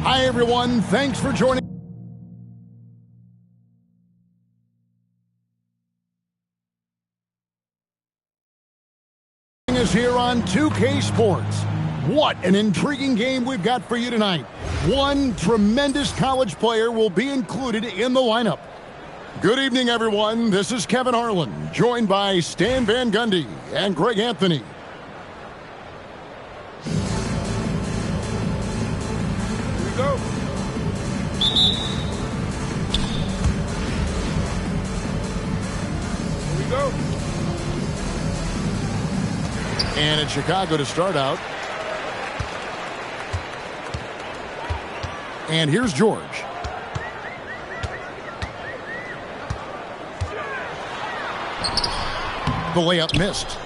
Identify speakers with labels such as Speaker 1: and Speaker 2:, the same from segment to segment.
Speaker 1: Hi, everyone. Thanks for joining us here on 2K Sports. What an intriguing game we've got for you tonight. One tremendous college player will be included in the lineup. Good evening, everyone. This is Kevin Harlan, joined by Stan Van Gundy and Greg Anthony.
Speaker 2: Here we go. Here we go.
Speaker 1: And it's Chicago to start out. And here's George. The layup missed.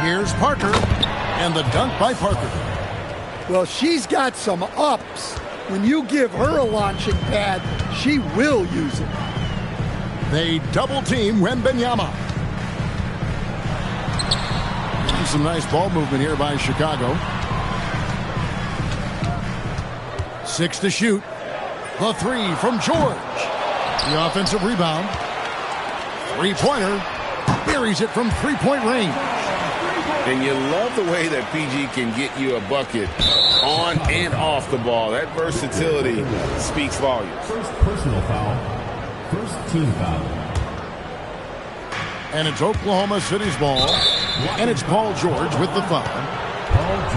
Speaker 1: Here's Parker. And the dunk by Parker.
Speaker 3: Well, she's got some ups. When you give her a launching pad, she will use it.
Speaker 1: They double team Wembanyama. Some nice ball movement here by Chicago. 6 to shoot. The three from George. The offensive rebound. Three-pointer. Buries it from three-point range.
Speaker 2: And you love the way that PG can get you a bucket on and off the ball. That versatility speaks volumes.
Speaker 4: First personal foul. First team foul.
Speaker 1: And it's Oklahoma City's ball. And it's Paul George with the foul.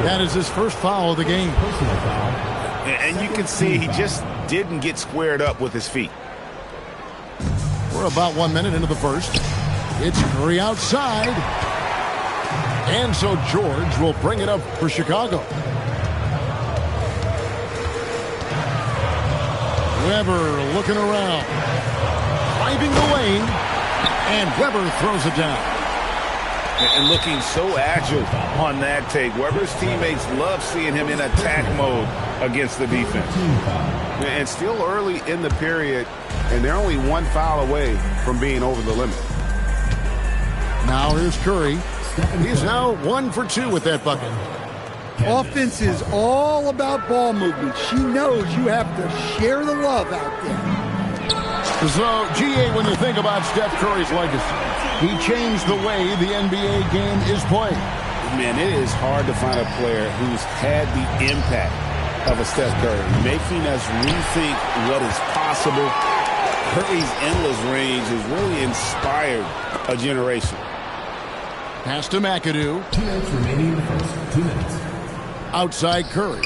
Speaker 1: That is his first foul of the game.
Speaker 4: Personal foul.
Speaker 2: And you can see he just didn't get squared up with his feet.
Speaker 1: We're about 1 minute into the first. It's Curry outside. And so George will bring it up for Chicago. Weber looking around. Driving the lane. And Weber throws it down.
Speaker 2: And looking so agile on that take. Weber's teammates love seeing him in attack mode against the defense. And still early in the period, and they're only one foul away from being over the limit.
Speaker 1: Now here's Curry. He's now 1 for 2 with that bucket.
Speaker 3: Offense is all about ball movement. She knows you have to share the love out there.
Speaker 1: So, GA, when you think about Steph Curry's legacy, he changed the way the NBA game is played.
Speaker 2: Man, it is hard to find a player who's had the impact of a Steph Curry, making us rethink what is possible. Curry's endless range has really inspired a generation.
Speaker 1: Pass to McAdoo.
Speaker 4: 2 minutes remaining in the first. 2 minutes.
Speaker 1: Outside Curry.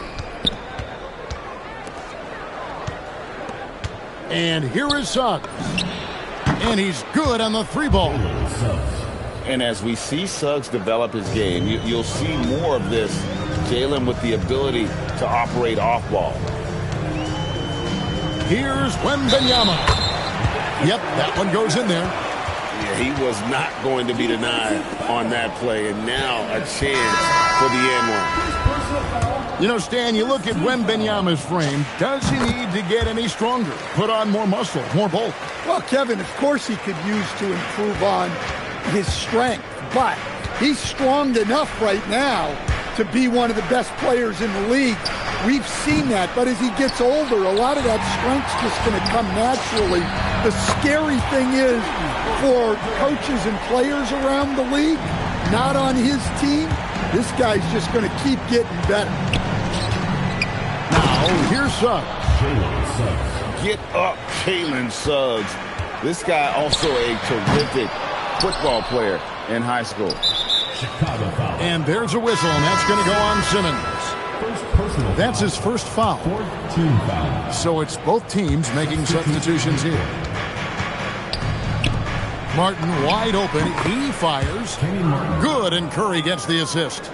Speaker 1: And here is Suggs. And he's good on the three ball.
Speaker 2: And as we see Suggs develop his game, you'll see more of this. Jalen with the ability to operate off ball.
Speaker 1: Here's Wembanyama. Yep, that one goes in there.
Speaker 2: Yeah, he was not going to be denied on that play, and now a chance for the end one.
Speaker 1: You know, Stan, you look at Wembanyama's frame. Does he need to get any stronger? Put on more muscle, more bulk?
Speaker 3: Well, Kevin, of course he could use to improve on his strength, but he's strong enough right now to be one of the best players in the league. We've seen that, but as he gets older, a lot of that strength's just going to come naturally. The scary thing is for coaches and players around the league, not on his team, this guy's just going to keep getting better.
Speaker 1: Now, here's Suggs.
Speaker 2: Get up, Jalen Suggs. This guy also a terrific football player in high school.
Speaker 4: Chicago foul.
Speaker 1: And there's a whistle, and that's going to go on Simmons. That's his first foul.
Speaker 4: 14 foul.
Speaker 1: So it's both teams making substitutions here. Martin wide open. He fires. Good, and Curry gets the assist.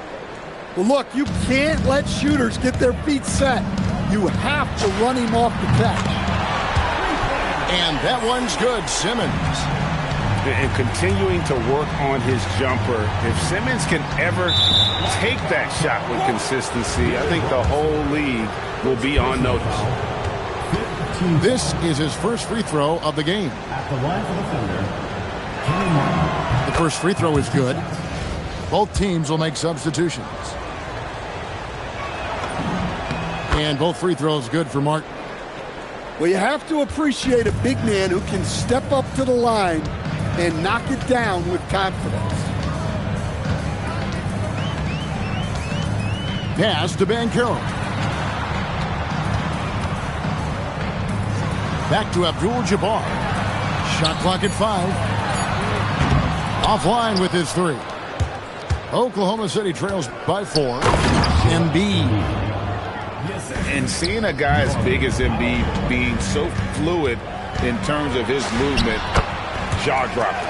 Speaker 3: Well, look, you can't let shooters get their feet set. You have to run him off the catch.
Speaker 1: And that one's good, Simmons.
Speaker 2: And continuing to work on his jumper. If Simmons can ever take that shot with consistency, I think the whole league will be on notice.
Speaker 1: This is his first free throw of the game.
Speaker 4: At the line for the Thunder,
Speaker 1: The first free throw is good. Both teams will make substitutions. And both free throws good for Martin.
Speaker 3: Well, you have to appreciate a big man who can step up to the line and knock it down with confidence.
Speaker 1: Pass to Banchero. Back to Abdul-Jabbar. Shot clock at 5. Offline with his 3. Oklahoma City trails by 4. Embiid.
Speaker 2: And seeing a guy as big as Embiid being so fluid in terms of his movement, jaw-dropping.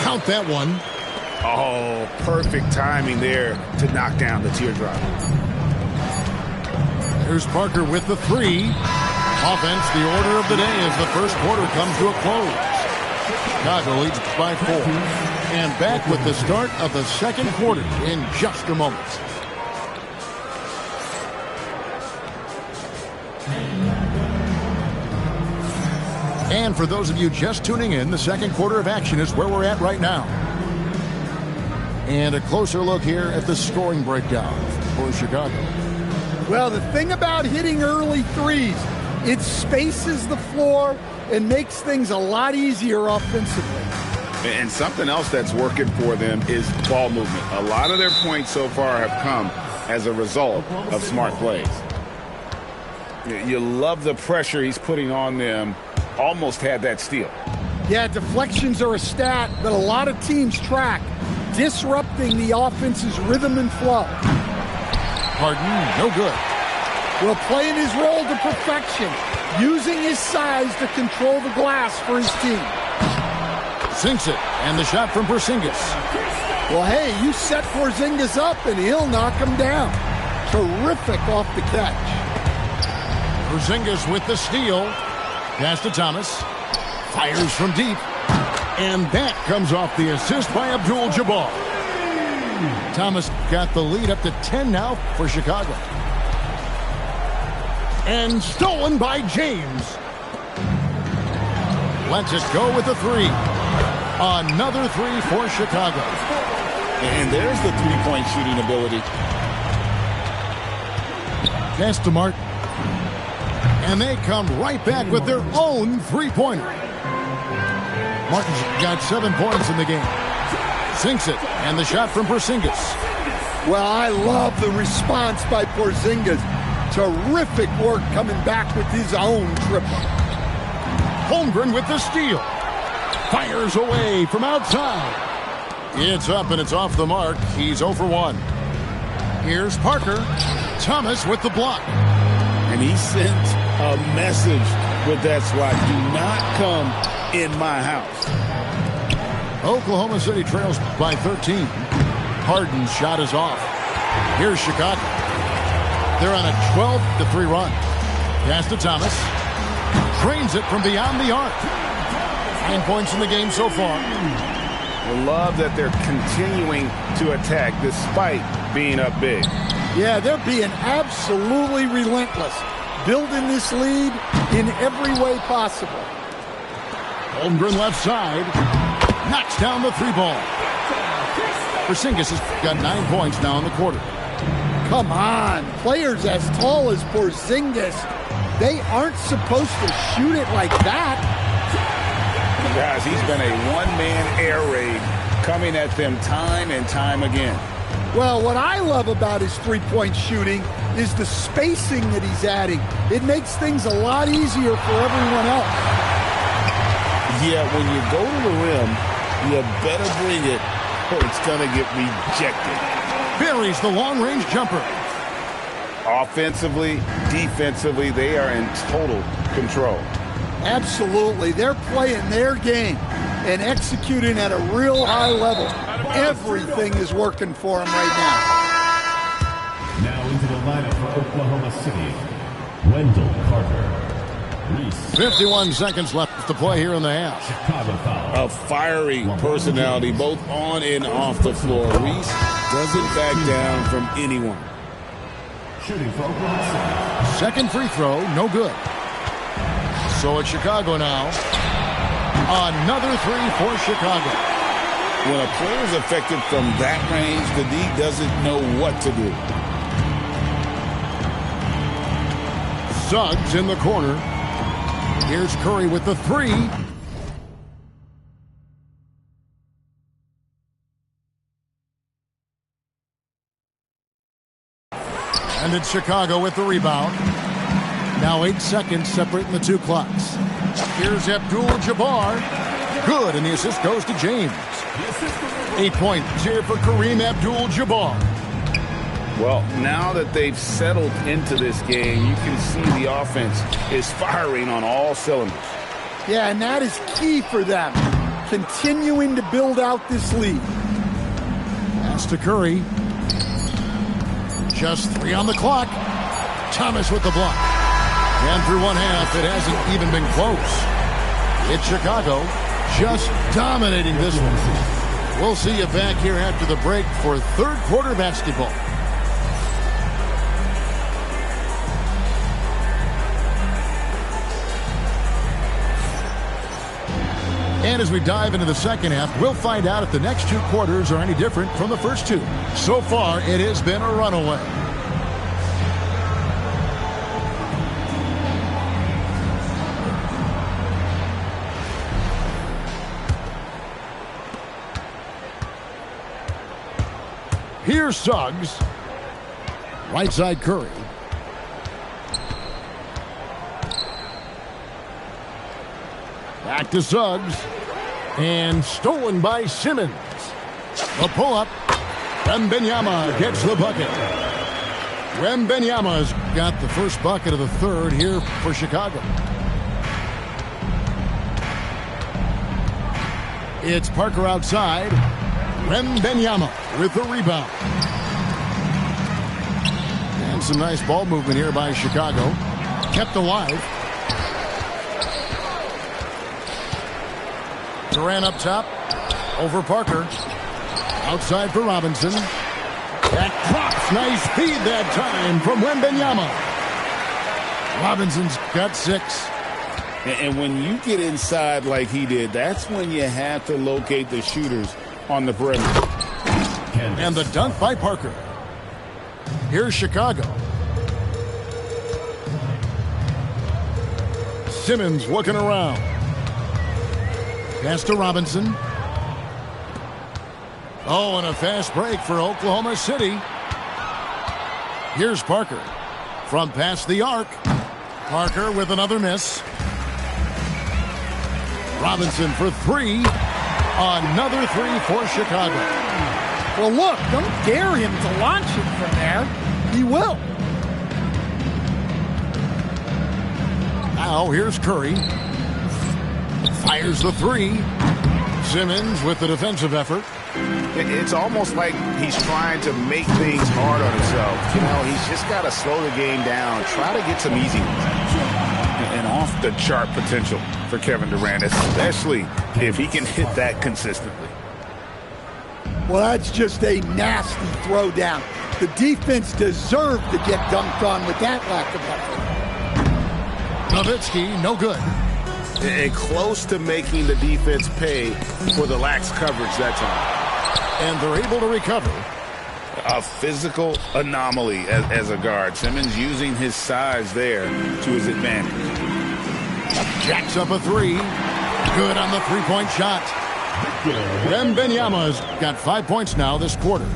Speaker 1: Count that one.
Speaker 2: Oh, perfect timing there to knock down the teardrop.
Speaker 1: Here's Parker with the 3. Offense, the order of the day as the first quarter comes to a close. Chicago leads by 4. And back with the start of the second quarter in just a moment. And for those of you just tuning in, the second quarter of action is where we're at right now. And a closer look here at the scoring breakdown for Chicago.
Speaker 3: Well, the thing about hitting early threes, it spaces the floor and makes things a lot easier offensively.
Speaker 2: And something else that's working for them is ball movement. A lot of their points so far have come as a result of smart plays. You love the pressure he's putting on them. Almost had that steal.
Speaker 3: Yeah, deflections are a stat that a lot of teams track, disrupting the offense's rhythm and flow.
Speaker 1: Harden, no good.
Speaker 3: Well, playing his role to perfection, using his size to control the glass for his team.
Speaker 1: Sinks it, and the shot from Porzingis.
Speaker 3: Well, hey, you set Porzingis up, and he'll knock him down. Terrific off the catch.
Speaker 1: Porzingis with the steal. Pass to Thomas. Fires from deep. And that comes off the assist by Abdul-Jabbar. Thomas got the lead up to 10 now for Chicago. And stolen by James. Lets it go with the 3. Another 3 for Chicago.
Speaker 2: And there's the three-point shooting ability.
Speaker 1: Pass to Martin. And they come right back with their own three-pointer. Martin's got 7 points in the game. Sinks it, and the shot from Porzingis.
Speaker 3: Well, I love the response by Porzingis. Terrific work coming back with his own triple.
Speaker 1: Holmgren with the steal. Fires away from outside. It's up and it's off the mark. He's 0 for 1. Here's Parker. Thomas with the block.
Speaker 2: And he sent a message with that swat. Do not come in my house.
Speaker 1: Oklahoma City trails by 13. Harden's shot is off. Here's Chicago. They're on a 12-3 run. Pass to Thomas. Drains it from beyond the arc. 9 points in the game so far.
Speaker 2: I love that they're continuing to attack despite being up big.
Speaker 3: Yeah, they're being absolutely relentless, building this lead in every way possible.
Speaker 1: Holmgren left side. Knocks down the 3-ball. Porzingis has got 9 points now in the quarter.
Speaker 3: Come on, players as tall as Porzingis, they aren't supposed to shoot it like that.
Speaker 2: Guys, he's been a one-man air raid coming at them time and time again.
Speaker 3: Well, what I love about his three-point shooting is the spacing that he's adding. It makes things a lot easier for everyone else.
Speaker 2: Yeah, when you go to the rim, you better bring it or it's going to get rejected.
Speaker 1: Buries the long-range jumper.
Speaker 2: Offensively, defensively, they are in total control.
Speaker 3: Absolutely. They're playing their game and executing at a real high level. Everything is working for them right now.
Speaker 4: Now into the lineup for Oklahoma City, Wendell Carter. Reese.
Speaker 1: 51 seconds left to play here in the half.
Speaker 4: Chicago foul.
Speaker 2: A fiery personality, both on and off the floor. Reese doesn't back down from anyone.
Speaker 4: Shooting for Oklahoma City.
Speaker 1: Second free throw, no good. So it's Chicago now. Another 3 for Chicago.
Speaker 2: When a player is affected from that range, the D doesn't know what to do.
Speaker 1: Suggs in the corner. Here's Curry with the three. And it's Chicago with the rebound. Now 8 seconds separating the two clocks. Here's Abdul-Jabbar. Good, and the assist goes to James. 8 points here for Kareem Abdul-Jabbar.
Speaker 2: Well, now that they've settled into this game, you can see the offense is firing on all cylinders.
Speaker 3: Yeah, and that is key for them, continuing to build out this lead.
Speaker 1: Pass to Curry. Just 3 on the clock. Thomas with the block. And through one half, it hasn't even been close. It's Chicago just dominating this one. We'll see you back here after the break for third quarter basketball. And as we dive into the second half, we'll find out if the next 2 quarters are any different from the first 2. So far, it has been a runaway. Here's Suggs. Right side Curry. Back to Suggs. And stolen by Simmons. The pull-up. Wembanyama gets the bucket. Wembanyama's got the first bucket of the third here for Chicago. It's Parker outside. Wembanyama with the rebound. And some nice ball movement here by Chicago. Kept alive. Durant up top. Over Parker. Outside for Robinson. That drops. Nice feed that time from Wembanyama. Robinson's got 6.
Speaker 2: And when you get inside like he did, that's when you have to locate the shooters on the perimeter.
Speaker 1: And the dunk by Parker. Here's Chicago. Simmons looking around. Pass to Robinson. Oh, and a fast break for Oklahoma City. Here's Parker. From past the arc. Parker with another miss. Robinson for 3. Another 3 for Chicago.
Speaker 3: Well, look, don't dare him to launch it from there. He will.
Speaker 1: Now here's Curry. Fires the 3. Simmons with the defensive effort.
Speaker 2: It's almost like he's trying to make things hard on himself. You know, he's just got to slow the game down, try to get some easy ones. And off the chart potential for Kevin Durant, especially if he can hit that consistently.
Speaker 3: Well, that's just a nasty throwdown. The defense deserved to get dunked on with that lack of effort.
Speaker 1: Nowitzki, no good.
Speaker 2: And close to making the defense pay for the lax coverage that time.
Speaker 1: And they're able to recover.
Speaker 2: A physical anomaly as a guard. Simmons using his size there to his advantage.
Speaker 1: Jacks up a 3. Good on the three-point shot. Wembanyama's got 5 points now this quarter.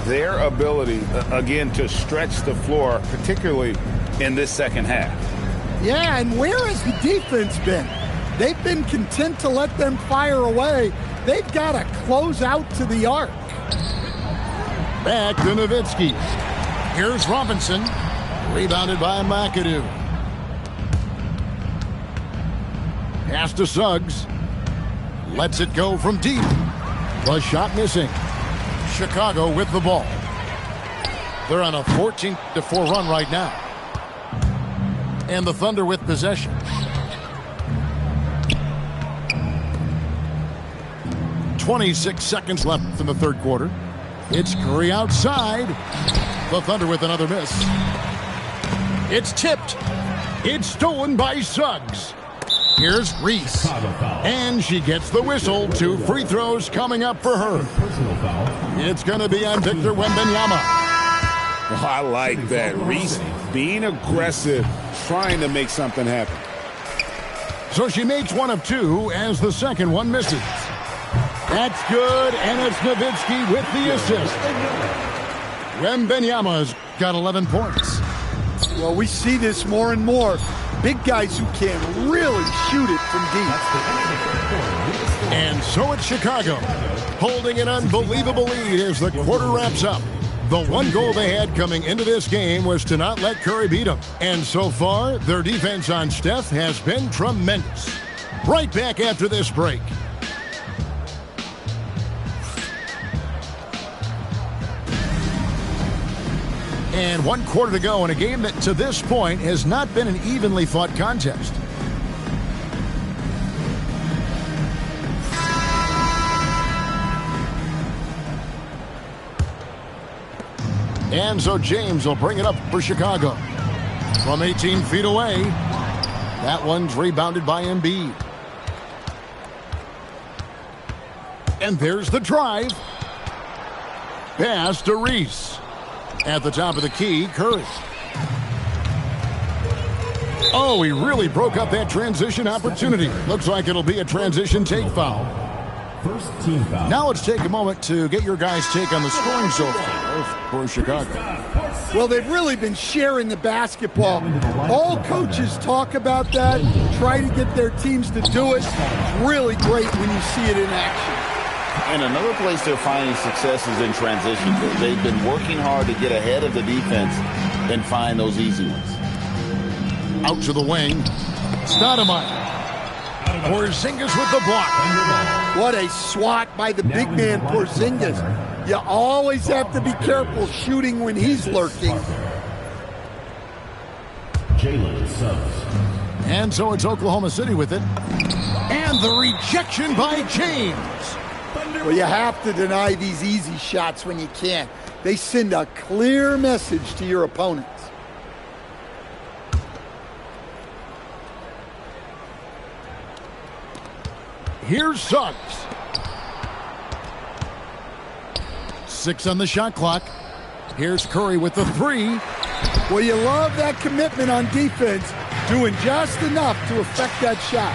Speaker 2: Their ability, again, to stretch the floor, particularly in this second half.
Speaker 3: Yeah, and where has the defense been? They've been content to let them fire away. They've got to close out to the arc.
Speaker 1: Back to Nowitzki. Here's Robinson. Rebounded by McAdoo. Pass to Suggs. Lets it go from deep. The shot missing. Chicago with the ball. They're on a 14-4 run right now. And the Thunder with possession. .26 seconds left in the third quarter. It's Curry outside. The Thunder with another miss. It's tipped. It's stolen by Suggs. Here's Reese. And she gets the whistle. 2 free throws coming up for her. It's going to be on Victor Wembanyama.
Speaker 2: I like that. Reese being aggressive, trying to make something happen.
Speaker 1: So she makes one of two as the second one misses. That's good, and it's Nowitzki with the assist. Wembanyama's got 11 points.
Speaker 3: Well, we see this more and more. Big guys who can really shoot it from deep.
Speaker 1: And so it's Chicago, holding an unbelievable lead as the quarter wraps up. The one goal they had coming into this game was to not let Curry beat them. And so far, their defense on Steph has been tremendous. Right back after this break. And 1 quarter to go in a game that to this point has not been an evenly fought contest. And so James will bring it up for Chicago. From 18 feet away, that one's rebounded by Embiid. And there's the drive. Pass to Reese. At the top of the key, Curry. Oh, he really broke up that transition opportunity. Looks like it'll be a transition take foul.
Speaker 4: First team foul.
Speaker 1: Now let's take a moment to get your guys' take on the scoring so far for Chicago.
Speaker 3: Well, they've really been sharing the basketball. All coaches talk about that, try to get their teams to do it. It's really great when you see it in action.
Speaker 5: And another place they're finding success is in transition. They've been working hard to get ahead of the defense and find those easy ones.
Speaker 1: Out to the wing. Stoudemire. Porzingis with the block.
Speaker 3: What a swat by the big man Porzingis. You always have to be careful shooting when he's lurking.
Speaker 4: Jalen Suggs.
Speaker 1: And so it's Oklahoma City with it. And the rejection by James.
Speaker 3: Well, you have to deny these easy shots when you can. They send a clear message to your opponents.
Speaker 1: Here's Suggs. 6 on the shot clock. Here's Curry with the three.
Speaker 3: Well, you love that commitment on defense, doing just enough to affect that shot.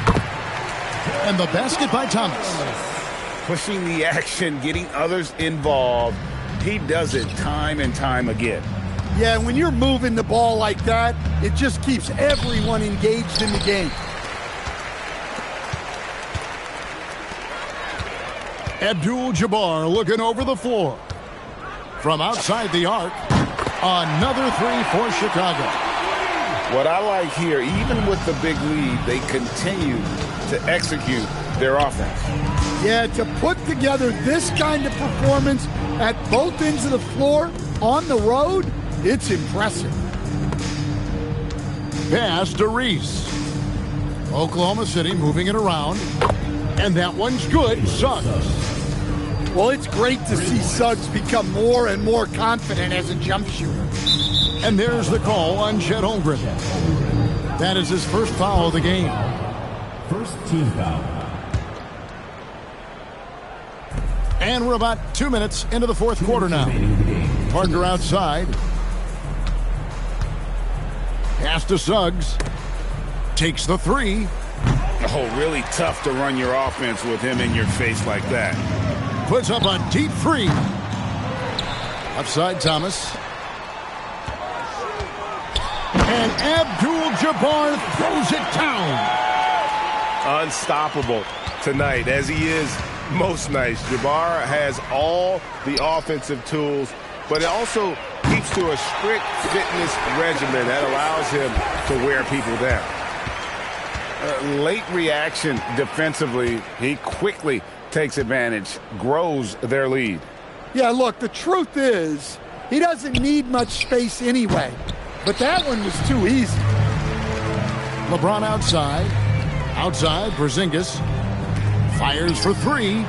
Speaker 1: And the basket by Thomas.
Speaker 2: Pushing the action, getting others involved. He does it time and time again.
Speaker 3: Yeah, when you're moving the ball like that, it just keeps everyone engaged in the game.
Speaker 1: Abdul-Jabbar looking over the floor. From outside the arc, another three for Chicago.
Speaker 2: What I like here, even with the big lead, they continue to execute their offense.
Speaker 3: Yeah, to put together this kind of performance at both ends of the floor on the road, it's impressive.
Speaker 1: Pass to Reese. Oklahoma City moving it around. And that one's good. Suggs.
Speaker 3: Well, it's great to see Suggs become more and more confident as a jump shooter.
Speaker 1: And there's the call on Chet Holmgren. That is his first foul of the game.
Speaker 4: First team foul.
Speaker 1: And we're about 2 minutes into the fourth quarter now. Parker outside. Pass to Suggs. Takes the three.
Speaker 2: Oh, really tough to run your offense with him in your face like that.
Speaker 1: Puts up a deep three. Upside Thomas. And Abdul-Jabbar throws it down.
Speaker 2: Unstoppable tonight, as he is most nights. Jabbar has all the offensive tools, but it also keeps to a strict fitness regimen that allows him to wear people down. Late reaction defensively, he quickly takes advantage, grows their lead.
Speaker 3: Yeah, look, the truth is, he doesn't need much space anyway. But that one was too easy.
Speaker 1: LeBron outside. Outside, Porzingis fires for three.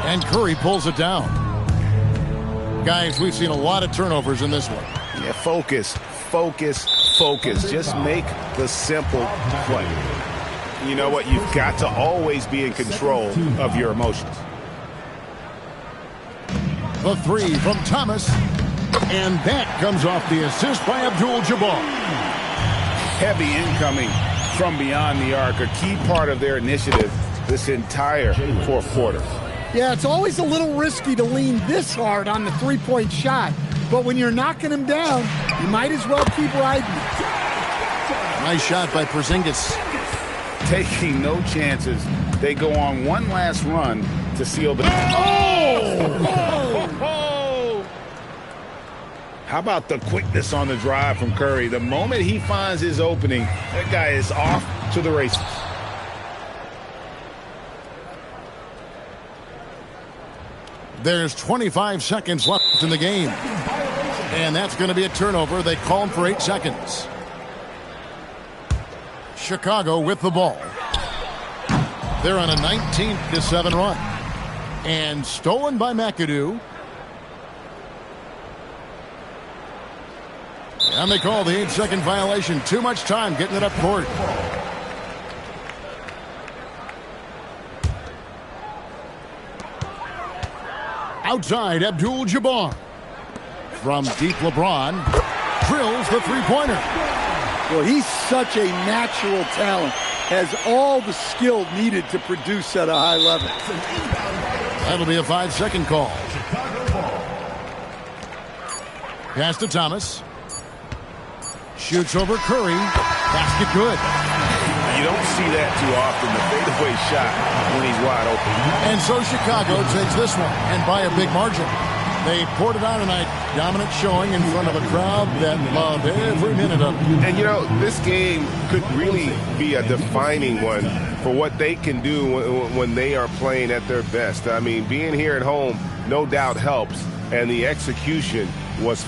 Speaker 1: And Curry pulls it down. Guys, we've seen a lot of turnovers in this one.
Speaker 2: Yeah, focus, focus, focus. Just make the simple play. You know what? You've got to always be in control of your emotions.
Speaker 1: The three from Thomas. And that comes off the assist by Abdul-Jabbar.
Speaker 2: Heavy incoming from beyond the arc, a key part of their initiative this entire fourth quarter.
Speaker 3: Yeah, it's always a little risky to lean this hard on the three-point shot. But when you're knocking him down, you might as well keep riding it.
Speaker 1: Nice shot by Porzingis.
Speaker 2: Taking no chances. They go on one last run to seal the... Oh! How about the quickness on the drive from Curry? The moment he finds his opening, that guy is off to the races.
Speaker 1: There's 25 seconds left in the game. And that's going to be a turnover. They call him for 8 seconds. Chicago with the ball. They're on a 19-7 run. And stolen by McAdoo. And they call the 8-second violation. Too much time getting it up court. Outside, Abdul-Jabbar. From deep, LeBron drills the three-pointer.
Speaker 3: Well, he's such a natural talent. Has all the skill needed to produce at a high level.
Speaker 1: That'll be a 5-second call. Pass to Thomas. Shoots over Curry. Basket good.
Speaker 2: You don't see that too often, the fadeaway shot when he's wide open.
Speaker 1: And so Chicago takes this one, and by a big margin. They poured it on tonight. Dominant showing in front of a crowd that loved every minute of it.
Speaker 6: And, you know, this game could really be a defining one for what they can do when they are playing at their best. I mean, being here at home no doubt helps, and the execution was...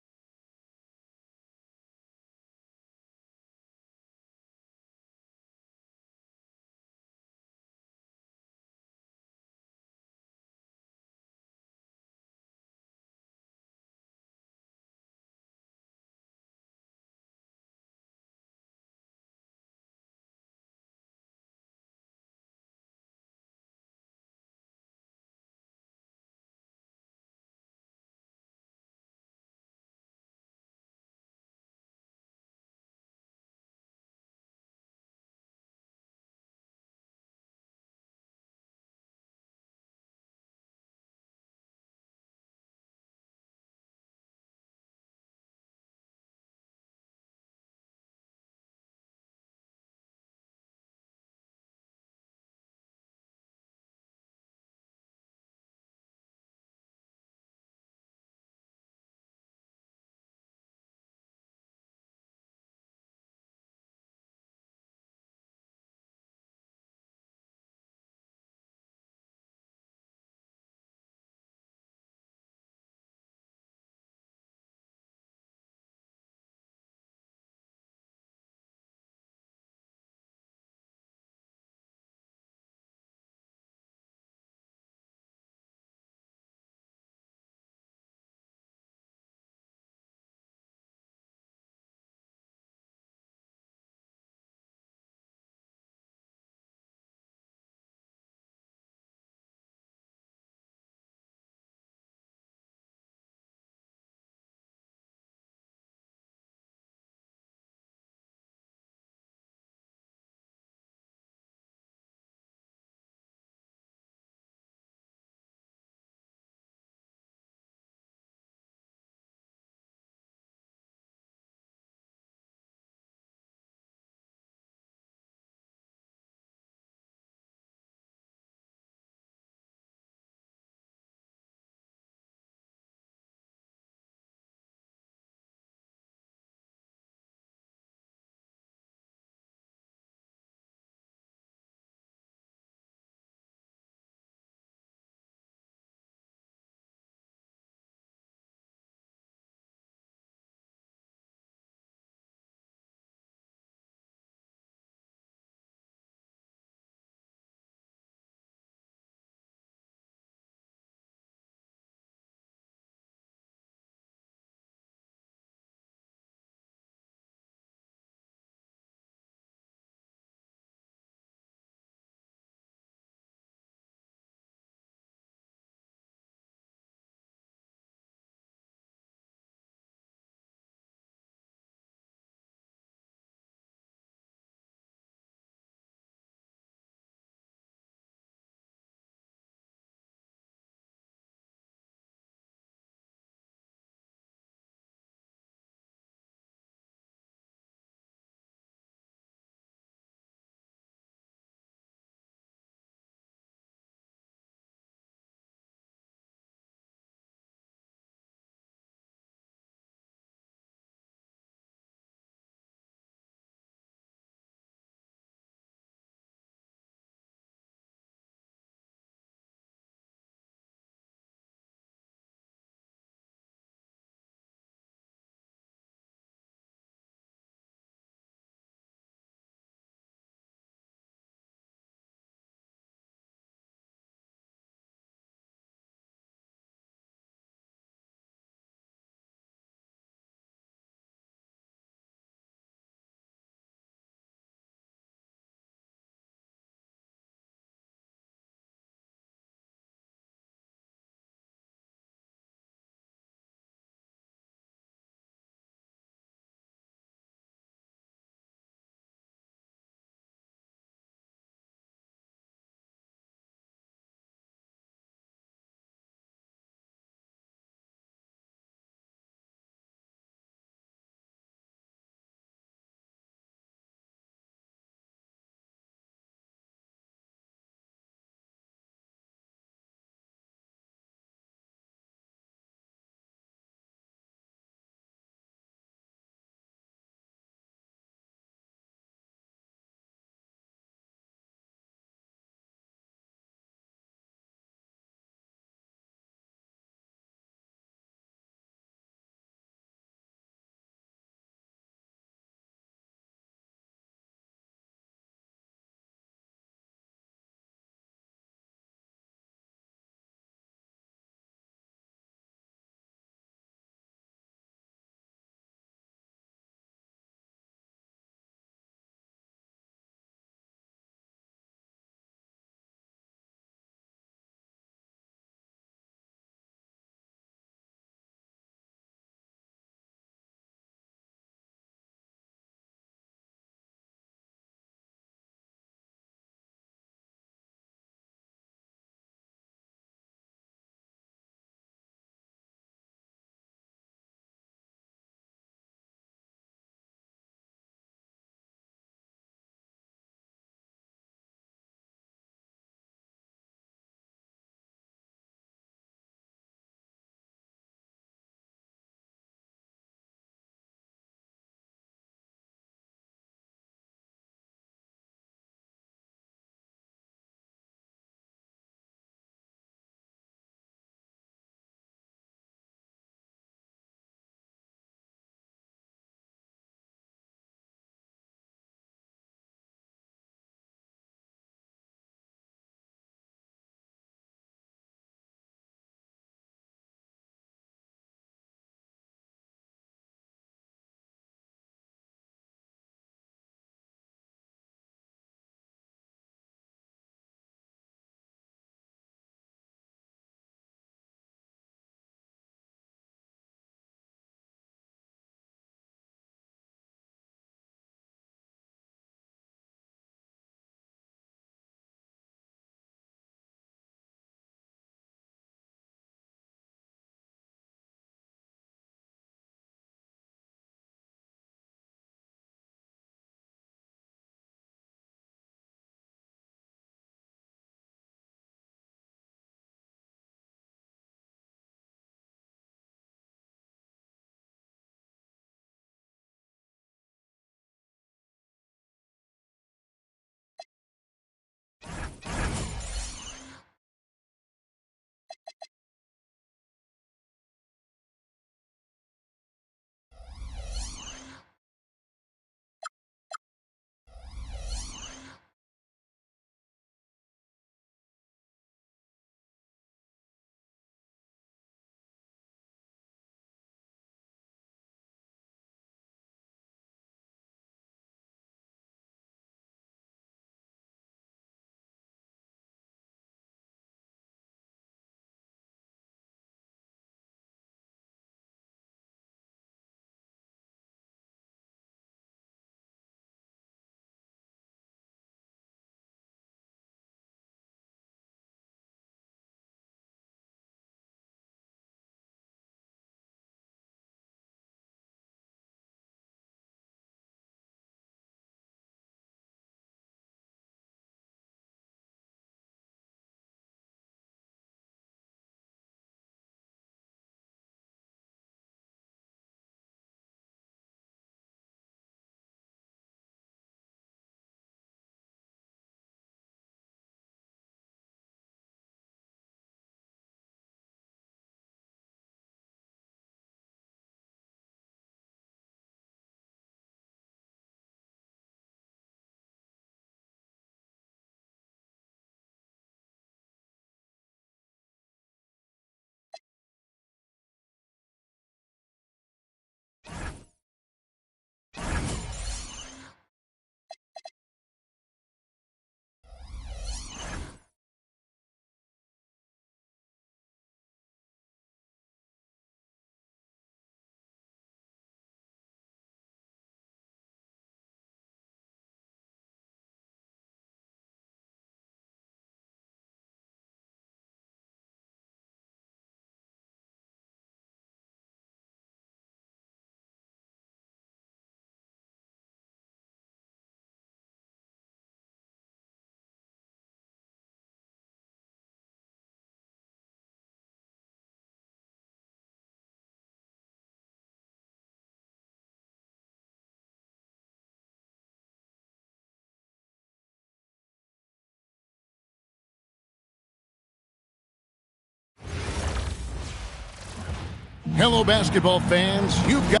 Speaker 1: Hello, basketball fans. You've got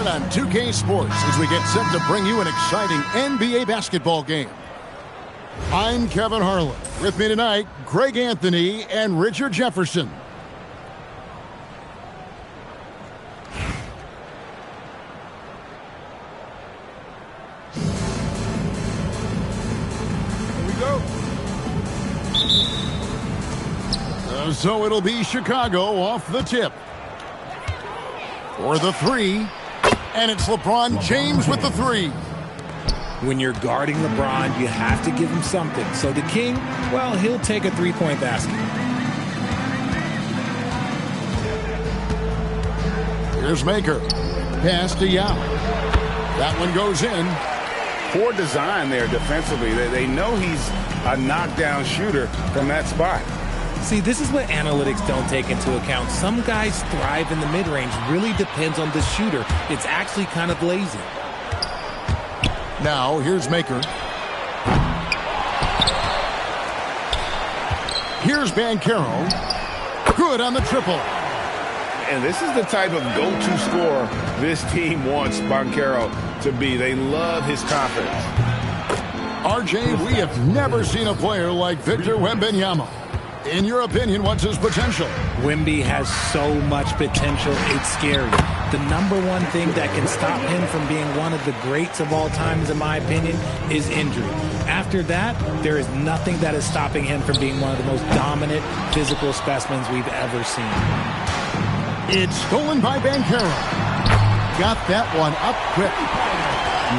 Speaker 1: it on 2K Sports as we get set to bring you an exciting NBA basketball game. I'm Kevin Harlan. With me tonight, Greg Anthony and Richard Jefferson. So it'll be Chicago off the tip. For the three. And it's LeBron James with the three.
Speaker 7: When you're guarding LeBron, you have to give him something. So the King, well, he'll take a three-point basket.
Speaker 1: Here's Maker. Pass to Yao. That one goes in.
Speaker 2: Poor design there defensively. They know he's a knockdown shooter from that spot.
Speaker 7: See, this is what analytics don't take into account. Some guys thrive in the mid-range. Really depends on the shooter. It's actually kind of lazy.
Speaker 1: Now, here's Maker. Here's Banchero. Good on the triple.
Speaker 2: And this is the type of go-to scorer this team wants Banchero to be. They love his confidence.
Speaker 1: RJ, we have never seen a player like Victor Wembanyama. In your opinion, what's his potential?
Speaker 7: Wemby has so much potential, it's scary. The number one thing that can stop him from being one of the greats of all times, in my opinion, is injury. After that, there is nothing that is stopping him from being one of the most dominant physical specimens we've ever seen.
Speaker 1: It's stolen by Banchero. Got that one up quick.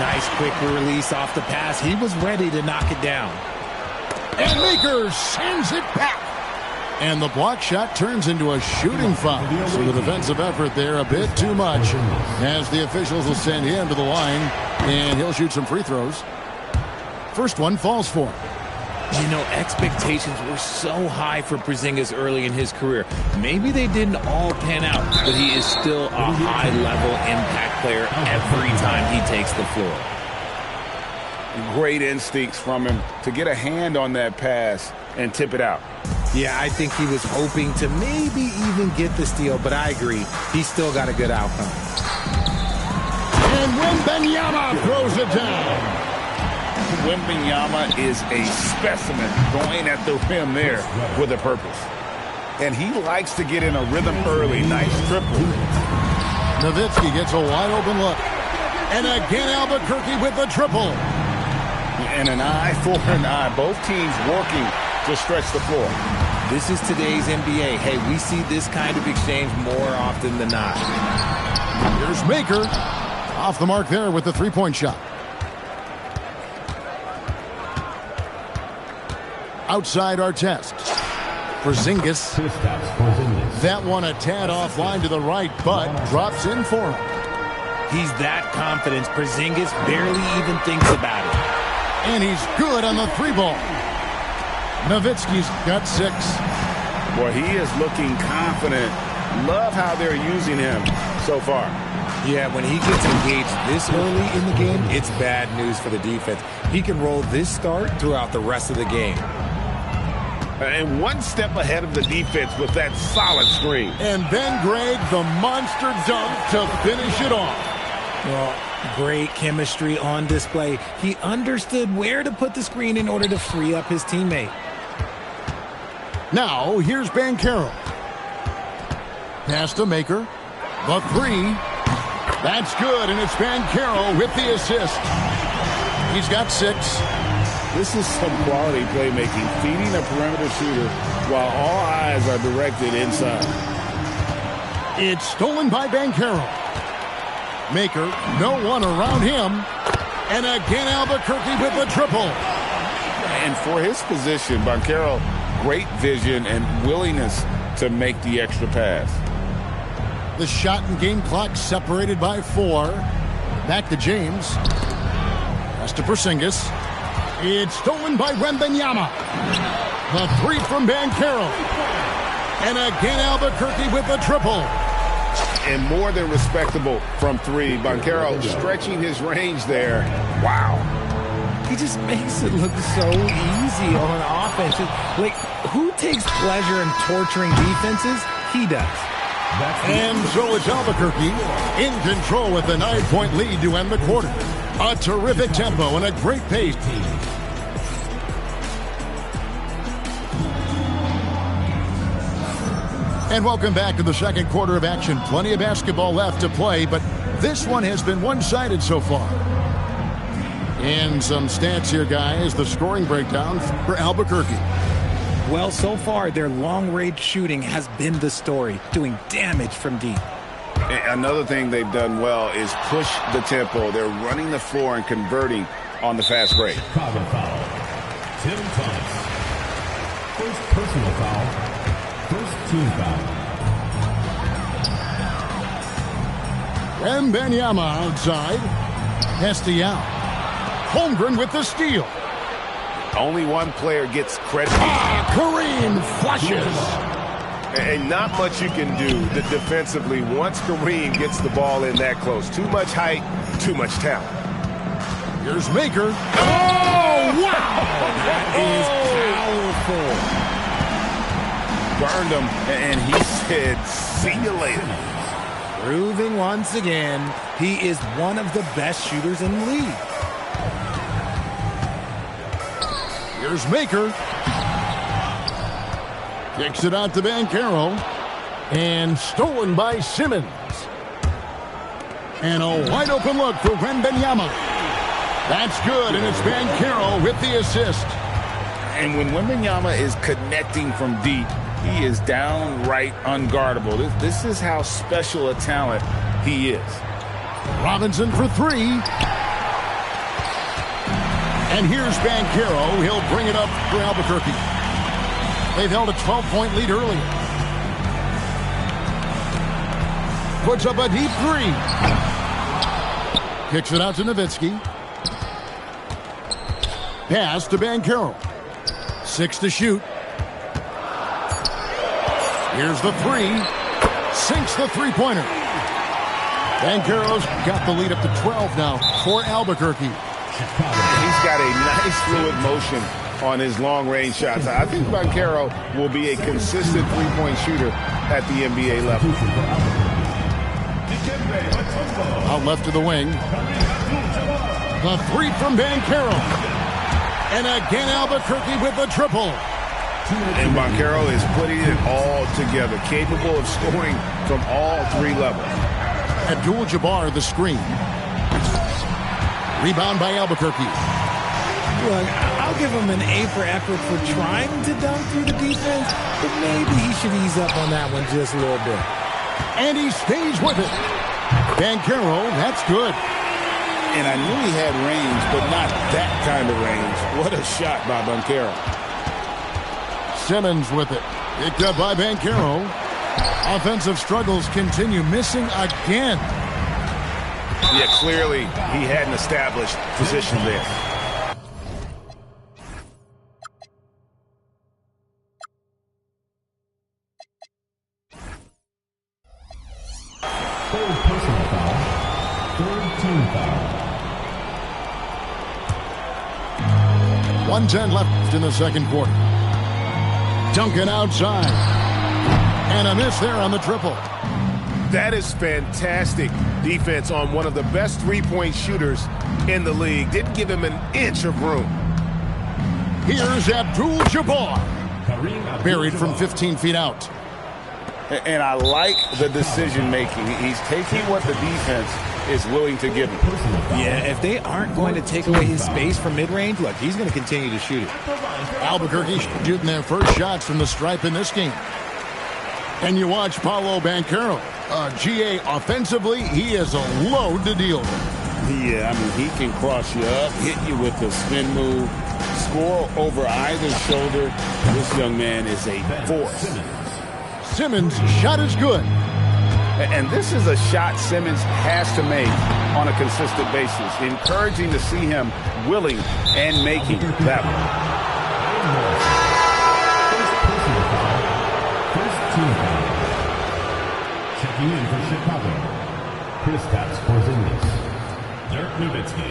Speaker 7: Nice quick release off the pass. He was ready to knock it down.
Speaker 1: And Maker sends it back. And the block shot turns into a shooting foul. So the defensive effort there a bit too much, as the officials will send him to the line, and he'll shoot some free throws. First one falls for him.
Speaker 7: You know, expectations were so high for Porzingis early in his career. Maybe they didn't all pan out, but he is still a high-level impact player every time he takes the floor.
Speaker 2: Great instincts from him to get a hand on that pass and tip it out.
Speaker 7: Yeah, I think he was hoping to maybe even get the steal, but I agree. He still got a good outcome.
Speaker 1: And Wembanyama throws it down.
Speaker 2: Wembanyama is a specimen going at the rim there with a purpose. And he likes to get in a rhythm early. Nice triple.
Speaker 1: Nowitzki gets a wide open look. And again, Albuquerque with the triple.
Speaker 2: And an eye for an eye. Both teams working to stretch the floor.
Speaker 7: This is today's NBA. Hey, we see this kind of exchange more often than not.
Speaker 1: Here's Maker. Off the mark there with the three-point shot. Outside our test. Porzingis. That one a tad offline to the right, but drops in for him.
Speaker 7: He's that confident. Porzingis barely even thinks about it.
Speaker 1: And he's good on the three ball. Nowitzki's got 6.
Speaker 2: Boy, he is looking confident. Love how they're using him so far.
Speaker 7: Yeah, when he gets engaged this early in the game, it's bad news for the defense. He can roll this start throughout the rest of the game.
Speaker 2: And one step ahead of the defense with that solid screen.
Speaker 1: And then, Greg, the monster dunk to finish it off.
Speaker 7: Well, great chemistry on display. He understood where to put the screen in order to free up his teammate.
Speaker 1: Now, here's Banchero. Pass to Maker. The three. That's good, and it's Banchero with the assist. He's got 6.
Speaker 2: This is some quality playmaking, feeding a perimeter shooter while all eyes are directed inside.
Speaker 1: It's stolen by Banchero. Maker, no one around him. And again, Albuquerque with the triple.
Speaker 2: And for his position, Banchero, great vision and willingness to make the extra pass.
Speaker 1: The shot and game clock separated by 4. Back to James. Pass to Porzingis. It's stolen by Wembanyama. The three from Banchero. And again, Albuquerque with the triple.
Speaker 2: And more than respectable from three. Banchero stretching his range there. Wow.
Speaker 7: He just makes it look so easy on offense. Like, who takes pleasure in torturing defenses? He does.
Speaker 1: And so it's Albuquerque in control with a 9-point lead to end the quarter. A terrific tempo and a great pace. And welcome back to the second quarter of action. Plenty of basketball left to play, but this one has been one-sided so far. And some stats here, guys. The scoring breakdown for Albuquerque.
Speaker 7: Well, so far, their long-range shooting has been the story, doing damage from deep.
Speaker 2: Another thing they've done well is push the tempo. They're running the floor and converting on the fast break.
Speaker 4: Chicago foul. Tim Thomas. First personal foul. First team foul.
Speaker 1: Wembanyama outside. Estial. Holmgren with the steal.
Speaker 2: Only one player gets credit.
Speaker 1: Kareem flushes.
Speaker 6: And not much you can do defensively once Kareem gets the ball in that close. Too much height, too much talent.
Speaker 1: Here's Maker. Oh, wow!
Speaker 7: That is powerful.
Speaker 2: Burned him, and he said, see you later.
Speaker 7: Proving once again, he is one of the best shooters in the league.
Speaker 1: Here's Maker. Kicks it out to Banchero. And stolen by Simmons. And a wide open look for Wembanyama. That's good, and it's Banchero with the assist.
Speaker 2: And when Wembanyama is connecting from deep, he is downright unguardable. This is how special a talent he is.
Speaker 1: Robinson for three. And here's Banchero. He'll bring it up for Albuquerque. They've held a 12-point lead earlier. Puts up a deep three. Kicks it out to Nowitzki. Pass to Banchero. 6 to shoot. Here's the three. Sinks the three-pointer. Banchero's got the lead up to 12 now for Albuquerque.
Speaker 2: He's got a nice fluid motion on his long-range shots. I think Banchero will be a consistent three-point shooter at the NBA level.
Speaker 1: Out left to the wing. The three from Banchero. And again, Albuquerque with the triple.
Speaker 2: And Banchero is putting it all together, capable of scoring from all three levels.
Speaker 1: Abdul-Jabbar the screen. Rebound by Albuquerque.
Speaker 7: Look, I'll give him an A for effort for trying to dunk through the defense, but maybe he should ease up on that one just a little bit.
Speaker 1: And he stays with it. Banchero, that's good.
Speaker 2: And I knew he had range, but not that kind of range. What a shot by Banchero.
Speaker 1: Simmons with it. Picked up by Banchero. Offensive struggles continue. Missing again.
Speaker 2: Yeah, clearly he had an established position there.
Speaker 4: Third personal foul. Third team foul.
Speaker 1: 1:10 left in the second quarter. Duncan outside. And a miss there on the triple.
Speaker 6: That is fantastic defense on one of the best three-point shooters in the league. Didn't give him an inch of room.
Speaker 1: Here's Abdul-Jabbar. Buried from 15 feet out.
Speaker 2: And I like the decision-making. He's taking what the defense is willing to give him.
Speaker 7: Yeah, if they aren't going to take away his space from mid-range, look, he's going to continue to shoot it.
Speaker 1: Albuquerque shooting their first shots from the stripe in this game. And you watch Paolo Banchero. GA, offensively, he is a load to deal with.
Speaker 2: Yeah, I mean, he can cross you up, hit you with a spin move, score over either shoulder. This young man is a force.
Speaker 1: Simmons' shot is good.
Speaker 2: And this is a shot Simmons has to make on a consistent basis. Encouraging to see him willing and making that one.
Speaker 4: Chicago, Kristaps Porzingis. Dirk Nowitzki.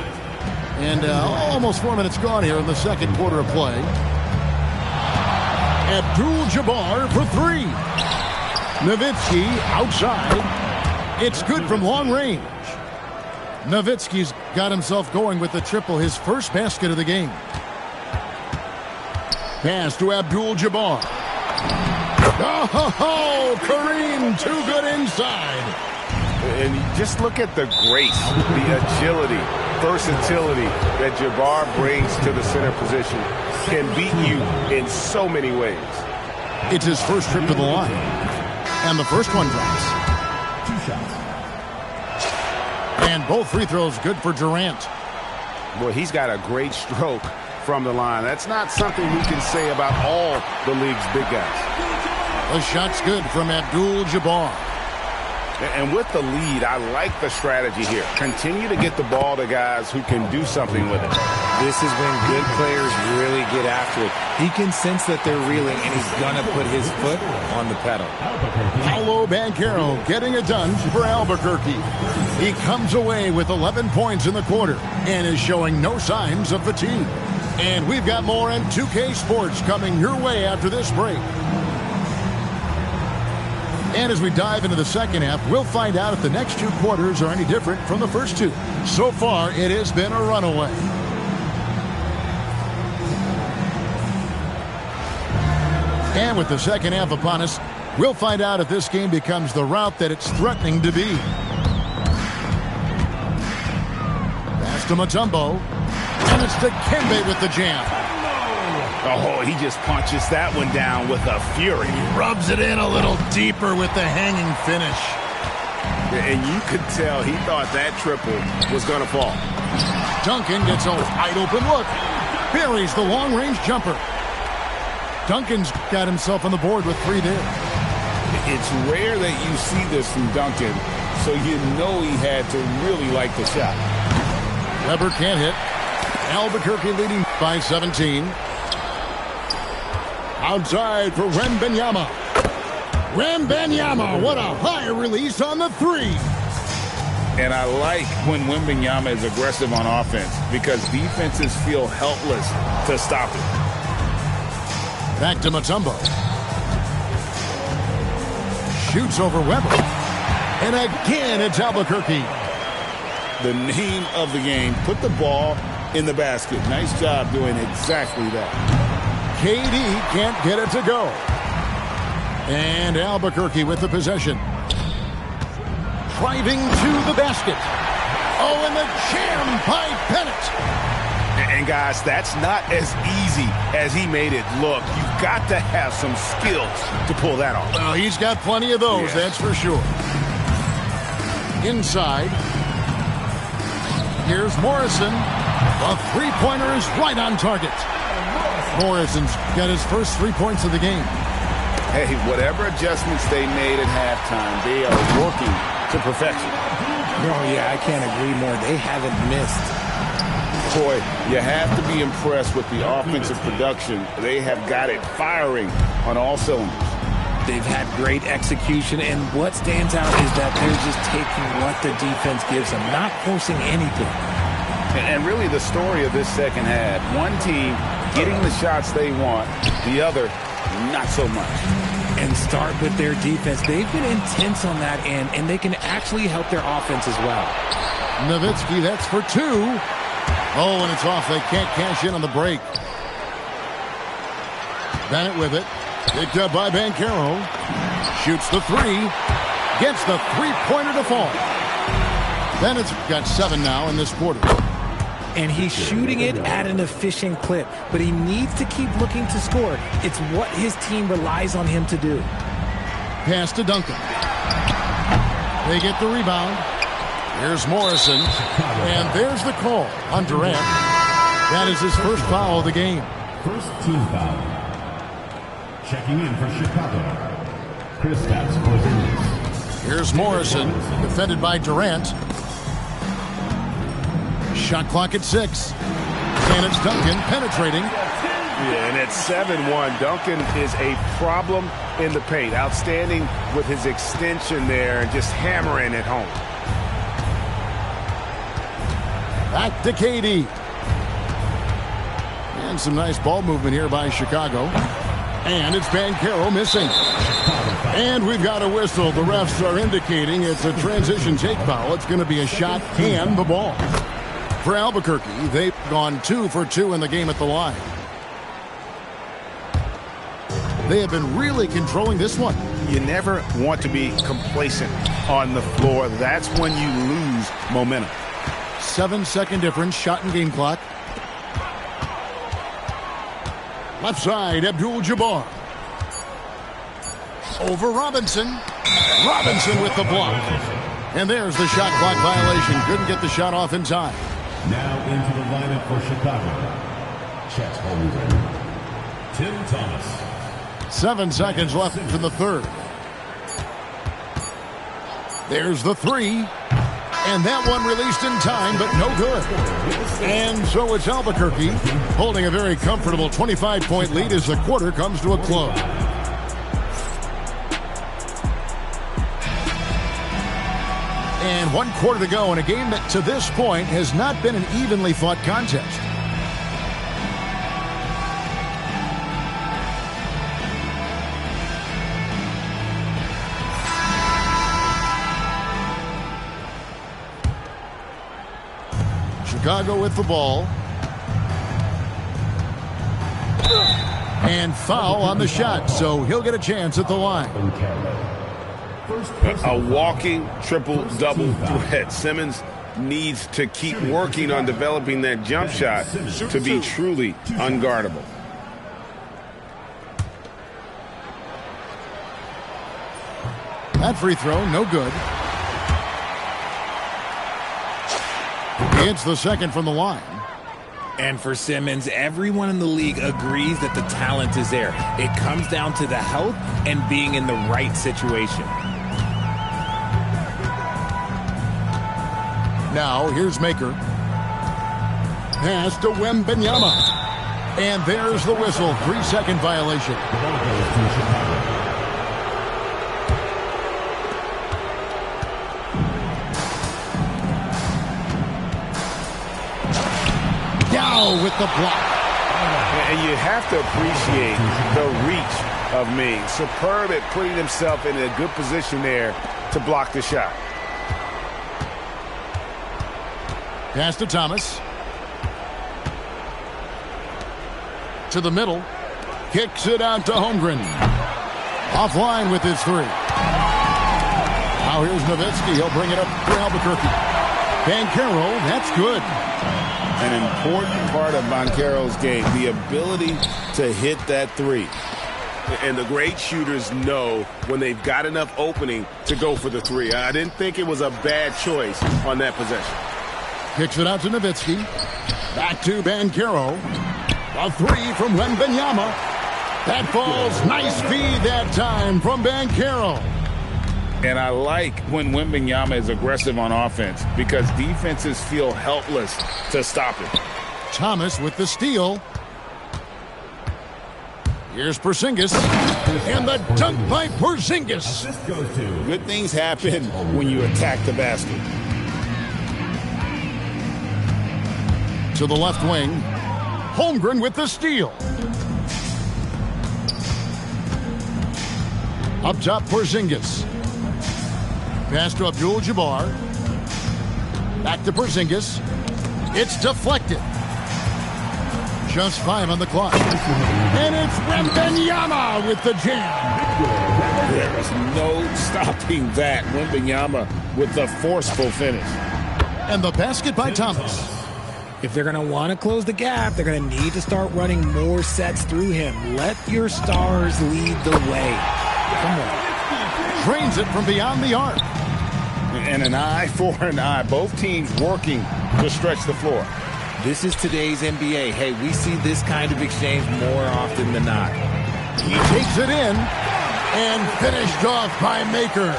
Speaker 1: And almost 4 minutes gone here in the second quarter of play. Abdul-Jabbar for three. Nowitzki outside. It's good from long range. Nowitzki's got himself going with the triple, his first basket of the game. Pass to Abdul-Jabbar. Oh, Kareem, too good inside.
Speaker 6: And just look at the grace, the agility, versatility that Jabbar brings to the center position. Can beat you in so many ways.
Speaker 1: It's his first trip to the line. And the first one drops.
Speaker 4: 2 shots.
Speaker 1: And both free throws good for Durant.
Speaker 6: Well, he's got a great stroke from the line. That's not something we can say about all the league's big guys.
Speaker 1: The shot's good from Abdul-Jabbar.
Speaker 6: And with the lead, I like the strategy here. Continue to get the ball to guys who can do something with it.
Speaker 7: This is when good players really get after it. He can sense that they're reeling, and he's going to put his foot on the pedal.
Speaker 1: Paolo Banchero getting it done for Albuquerque. He comes away with 11 points in the quarter and is showing no signs of fatigue. And we've got more in 2K Sports coming your way after this break. And as we dive into the second half, we'll find out if the next 2 quarters are any different from the first 2. So far, it has been a runaway. And with the second half upon us, we'll find out if this game becomes the route that it's threatening to be. Pass to Mutombo. And it's to Kembe with the jam.
Speaker 2: Oh, he just punches that one down with a fury.
Speaker 1: He rubs it in a little deeper with the hanging finish.
Speaker 6: And you could tell he thought that triple was going to fall.
Speaker 1: Duncan gets a wide open look. Buries the long-range jumper. Duncan's got himself on the board with 3 there.
Speaker 2: It's rare that you see this from Duncan, so you know he had to really like the shot.
Speaker 1: Weber can't hit. Albuquerque leading by 17. Outside for Wembanyama. Wembanyama, what a high release on the 3.
Speaker 2: And I like when Wembanyama is aggressive on offense because defenses feel helpless to stop it.
Speaker 1: Back to Mutombo. Shoots over Weber. And again, it's Albuquerque.
Speaker 2: The name of the game, put the ball in the basket. Nice job doing exactly that.
Speaker 1: KD can't get it to go. And Albuquerque with the possession. Driving to the basket. Oh, and the jam by Bennett.
Speaker 6: And guys, that's not as easy as he made it look. You've got to have some skills to pull that off.
Speaker 1: Well, he's got plenty of those, that's for sure. Inside. Here's Morrison. The three-pointer is right on target. Morrison's got his first 3 points of the game.
Speaker 2: Hey, whatever adjustments they made at halftime, they are working to perfection.
Speaker 7: Oh, yeah, I can't agree more. They haven't missed.
Speaker 2: Boy, you have to be impressed with the offensive production. They have got it firing on all cylinders.
Speaker 7: They've had great execution, and what stands out is that they're just taking what the defense gives them, not forcing anything.
Speaker 2: And really the story of this second half, one team getting the shots they want, the other not so much.
Speaker 7: And start with their defense. They've been intense on that end, and they can actually help their offense as well.
Speaker 1: Nowitzki, that's for 2. Oh, and it's off. They can't cash in on the break. Bennett with it. Picked up by Banchero. Shoots the 3. Gets the three-pointer to fall. Bennett's got 7 now in this quarter.
Speaker 7: And he's shooting it at an efficient clip, but he needs to keep looking to score. It's what his team relies on him to do.
Speaker 1: Pass to Duncan. They get the rebound. Here's Morrison. And there's the call on Durant. That is his first foul of the game.
Speaker 4: First team foul. Checking in for Chicago, Kristaps Porzingis.
Speaker 1: Here's Morrison, defended by Durant. Shot clock at 6. And it's Duncan penetrating.
Speaker 2: Yeah, and at 7-1, Duncan is a problem in the paint. Outstanding with his extension there and just hammering it home.
Speaker 1: Back to KD. And some nice ball movement here by Chicago. And it's Banchero missing. And we've got a whistle. The refs are indicating it's a transition take foul. It's going to be a shot and the ball. For Albuquerque, they've gone 2 for 2 in the game at the line. They have been really controlling this one.
Speaker 2: You never want to be complacent on the floor. That's when you lose momentum.
Speaker 1: 7-second difference, shot and game clock. Left side, Abdul-Jabbar. Over Robinson. Robinson with the block. And there's the shot clock violation. Couldn't get the shot off in time.
Speaker 4: Now into the lineup for Chicago. Chet Holmgren. Tim Thomas.
Speaker 1: 7 seconds left in the third. There's the three. And that one released in time, but no good. And so it's Albuquerque holding a very comfortable 25-point lead as the quarter comes to a close. And 1 quarter to go in a game that to this point has not been an evenly fought contest. Chicago with the ball. And foul on the shot, so he'll get a chance at the line.
Speaker 2: A walking triple-double threat. Simmons needs to keep working on developing that jump shot to be truly unguardable.
Speaker 1: That free throw, no good. It's the second from the line.
Speaker 7: And for Simmons, everyone in the league agrees that the talent is there. It comes down to the health and being in the right situation.
Speaker 1: Now, here's Maker. Pass to Wembanyama. And there's the whistle. 3-second violation. Dow with the block.
Speaker 2: And you have to appreciate the reach of Ming. Superb at putting himself in a good position there to block the shot.
Speaker 1: Pass to Thomas. To the middle. Kicks it out to Holmgren. Offline with his three. Now here's Nowitzki. He'll bring it up for Albuquerque. Banchero, that's good.
Speaker 2: An important part of Banchero's game, the ability to hit that three. And the great shooters know when they've got enough opening to go for the three. I didn't think it was a bad choice on that possession.
Speaker 1: Kicks it out to Nowitzki. Back to Banchero. A three from Wembanyama. That falls. Nice feed that time from Banchero.
Speaker 2: And I like when Wembanyama is aggressive on offense because defenses feel helpless to stop him.
Speaker 1: Thomas with the steal. Here's Porzingis. And the dunk by Porzingis.
Speaker 2: Good things happen when you attack the basket.
Speaker 1: To the left wing. Holmgren with the steal. Up top, Porzingis. Pass to Abdul-Jabbar. Back to Porzingis. It's deflected. Just 5 on the clock. And it's Wembanyama with the jam.
Speaker 2: There is no stopping that. Wembanyama with the forceful finish.
Speaker 1: And the basket by Thomas.
Speaker 7: If they're going to want to close the gap, they're going to need to start running more sets through him. Let your stars lead the way. Come on.
Speaker 1: Drains it from beyond the arc.
Speaker 2: And an eye for an eye. Both teams working to stretch the floor.
Speaker 7: This is today's NBA. Hey, we see this kind of exchange more often than not.
Speaker 1: He takes it in and finished off by Maker.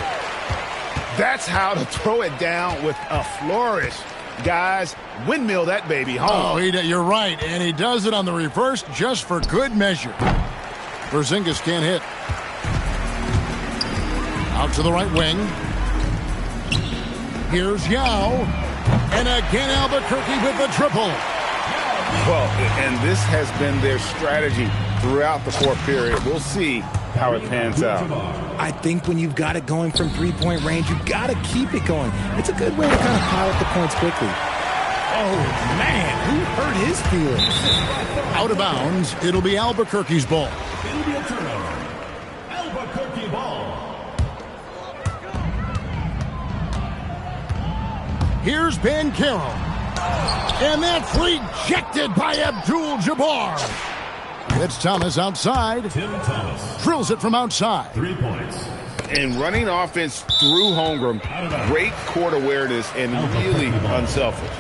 Speaker 2: That's how to throw it down with a flourish. Guys, windmill that baby home.
Speaker 1: Oh, you're right, and he does it on the reverse just for good measure. Porzingis can't hit. Out to the right wing. Here's Yao. And again, Albuquerque with the triple.
Speaker 2: Well, and this has been their strategy throughout the fourth period. We'll see how it pans out.
Speaker 7: I think when you've got it going from three-point range, you've got to keep it going. It's a good way to kind of pile up the points quickly. Oh, man, who hurt his feelings?
Speaker 1: Out of bounds, it'll be Albuquerque's ball.
Speaker 4: It'll be a turnover. Albuquerque ball.
Speaker 1: Here's Banchero. And that's rejected by Abdul-Jabbar. It's Thomas outside.
Speaker 4: Tim Thomas.
Speaker 1: Drills it from outside.
Speaker 4: 3 points.
Speaker 2: And running offense through Holmgren, great court awareness and really unselfish.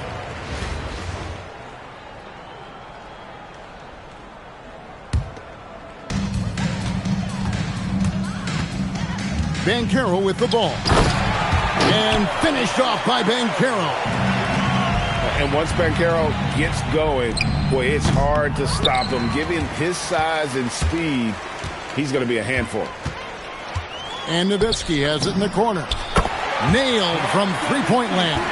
Speaker 1: Banchero with the ball. And finished off by Banchero.
Speaker 2: And once Banchero gets going, boy, it's hard to stop him. Given his size and speed, he's going to be a handful.
Speaker 1: And Nowitzki has it in the corner. Nailed from three-point land.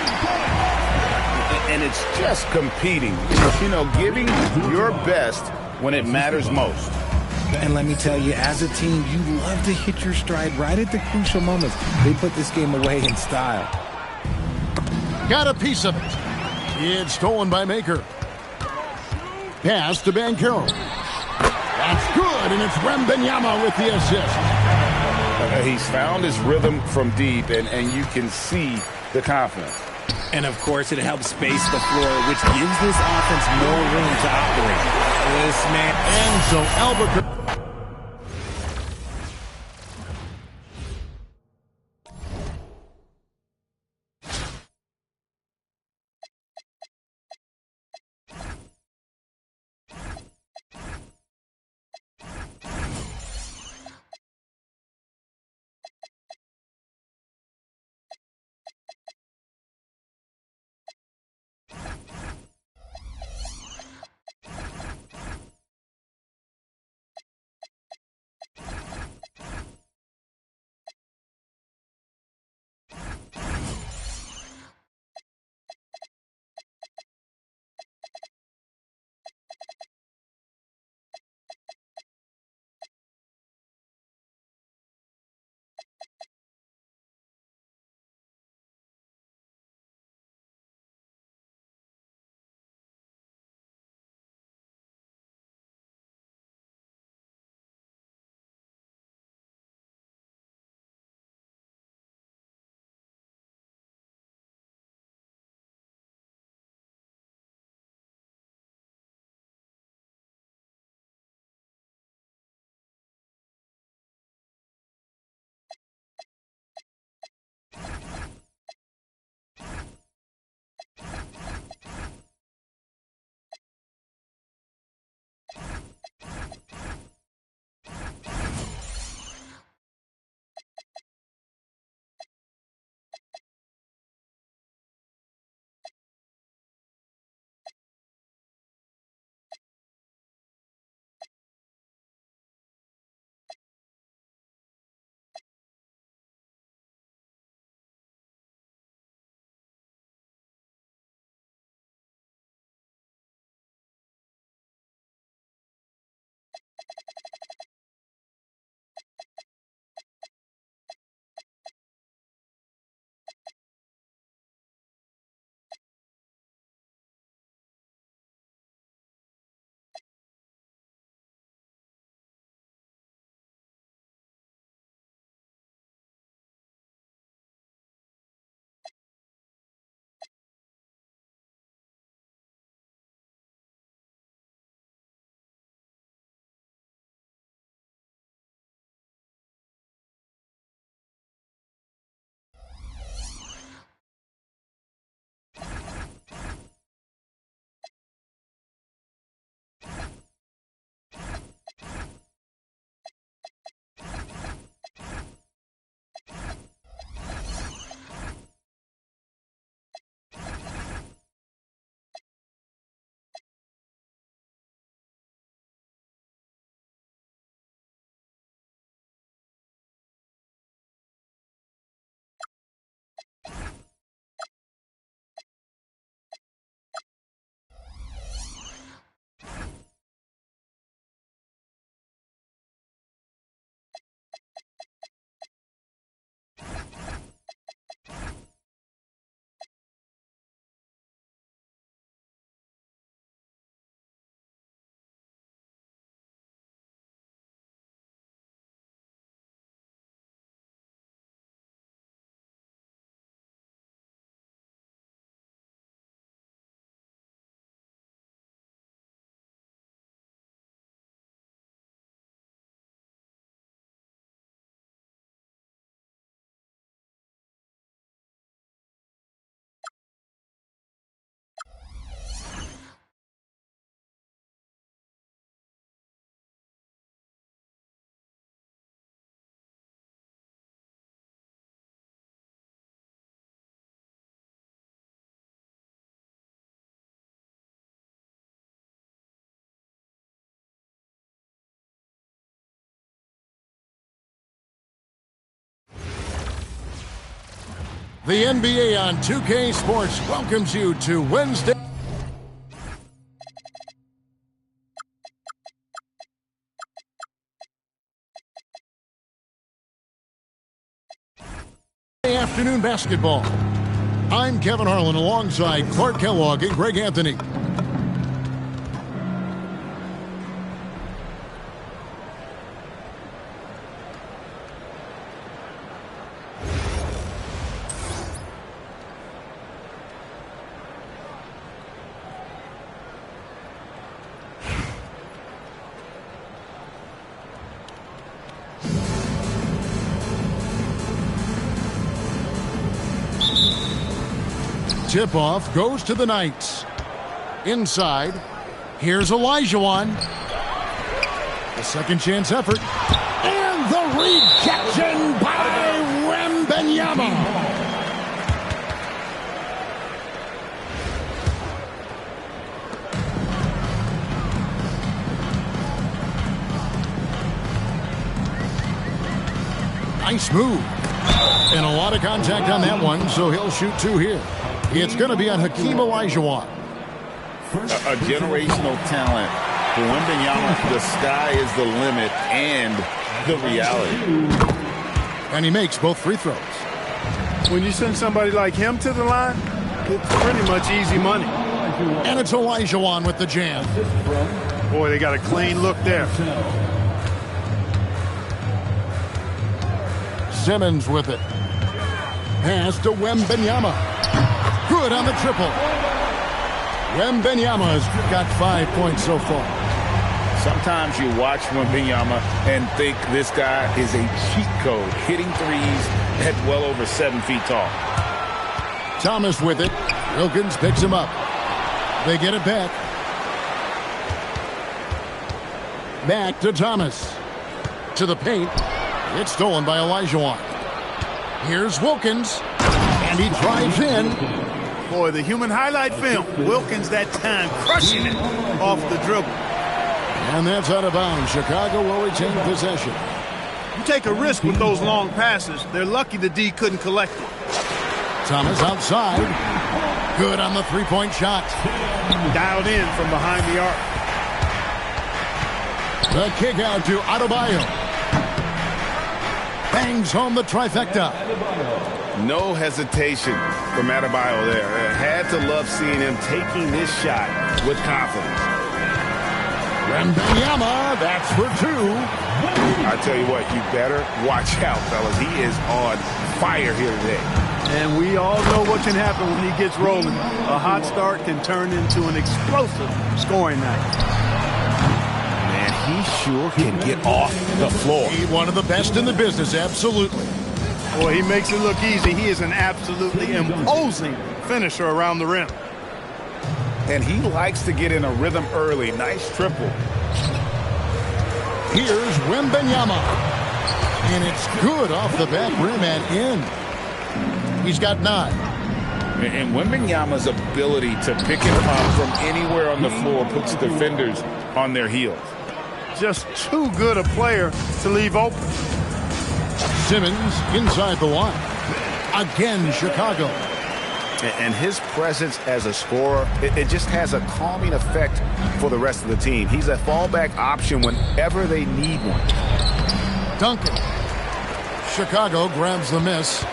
Speaker 2: And it's just competing. You know, giving your best when it matters most.
Speaker 7: And let me tell you, as a team, you love to hit your stride right at the crucial moments. They put this game away in style.
Speaker 1: Got a piece of it. It's stolen by Maker. Pass to Banchero. That's good, and it's Wembanyama with the assist.
Speaker 2: He's found his rhythm from deep, and you can see the confidence.
Speaker 7: And, of course, it helps space the floor, which gives this offense more room to operate. This man.
Speaker 1: And so Albuquerque. The NBA on 2K Sports welcomes you to Wednesday afternoon basketball. I'm Kevin Harlan alongside Clark Kellogg and Greg Anthony. Tip-off goes to the Knights. Inside, here's Olajuwon. The second chance effort. And the rejection by Wembanyama. Nice move. And a lot of contact on that one, so he'll shoot two here. It's going to be on Hakeem Olajuwon.
Speaker 5: A generational talent. For Wembanyama, the sky is the limit and the reality.
Speaker 1: And he makes both free throws.
Speaker 8: When you send somebody like him to the line, it's pretty much easy money.
Speaker 1: And it's Olajuwon with the jam.
Speaker 8: Boy, they got a clean look there.
Speaker 1: Simmons with it. Pass to Wembanyama. Good on the triple. Wembanyama's got 5 points so far.
Speaker 5: Sometimes you watch Wembanyama and think this guy is a cheat code, hitting threes at well over 7 feet tall.
Speaker 1: Thomas with it. Wilkins picks him up. They get it back. Back to Thomas. To the paint. It's stolen by Olajuwon. Here's Wilkins. And he drives in.
Speaker 8: Boy, the human highlight film. Wilkins that time crushing it off the dribble.
Speaker 1: And that's out of bounds. Chicago will retain possession.
Speaker 8: You take a risk with those long passes. They're lucky the D couldn't collect it.
Speaker 1: Thomas outside. Good on the three-point shot.
Speaker 8: Dialed in from behind the arc.
Speaker 1: The kick out to Adebayo. Bangs home the trifecta.
Speaker 2: No hesitation from Adebayo there. Had to love seeing him taking this shot with confidence.
Speaker 1: Wembanyama, that's for two.
Speaker 2: I tell you what, you better watch out, fellas. He is on fire here today.
Speaker 8: And we all know what can happen when he gets rolling. A hot start can turn into an explosive scoring night.
Speaker 2: Man, he sure can get off the floor.
Speaker 1: He's one of the best in the business, absolutely.
Speaker 8: Boy, he makes it look easy. He is an absolutely imposing finisher around the rim.
Speaker 2: And he likes to get in a rhythm early. Nice triple.
Speaker 1: Here's Wembanyama. And it's good off the back rim and in. He's got 9.
Speaker 5: And Wembanyama's ability to pick it up from anywhere on the floor puts defenders on their heels.
Speaker 8: Just too good a player to leave open.
Speaker 1: Simmons inside the line. Again, Chicago.
Speaker 2: And his presence as a scorer, it just has a calming effect for the rest of the team. He's a fallback option whenever they need one.
Speaker 1: Duncan. Chicago grabs the miss.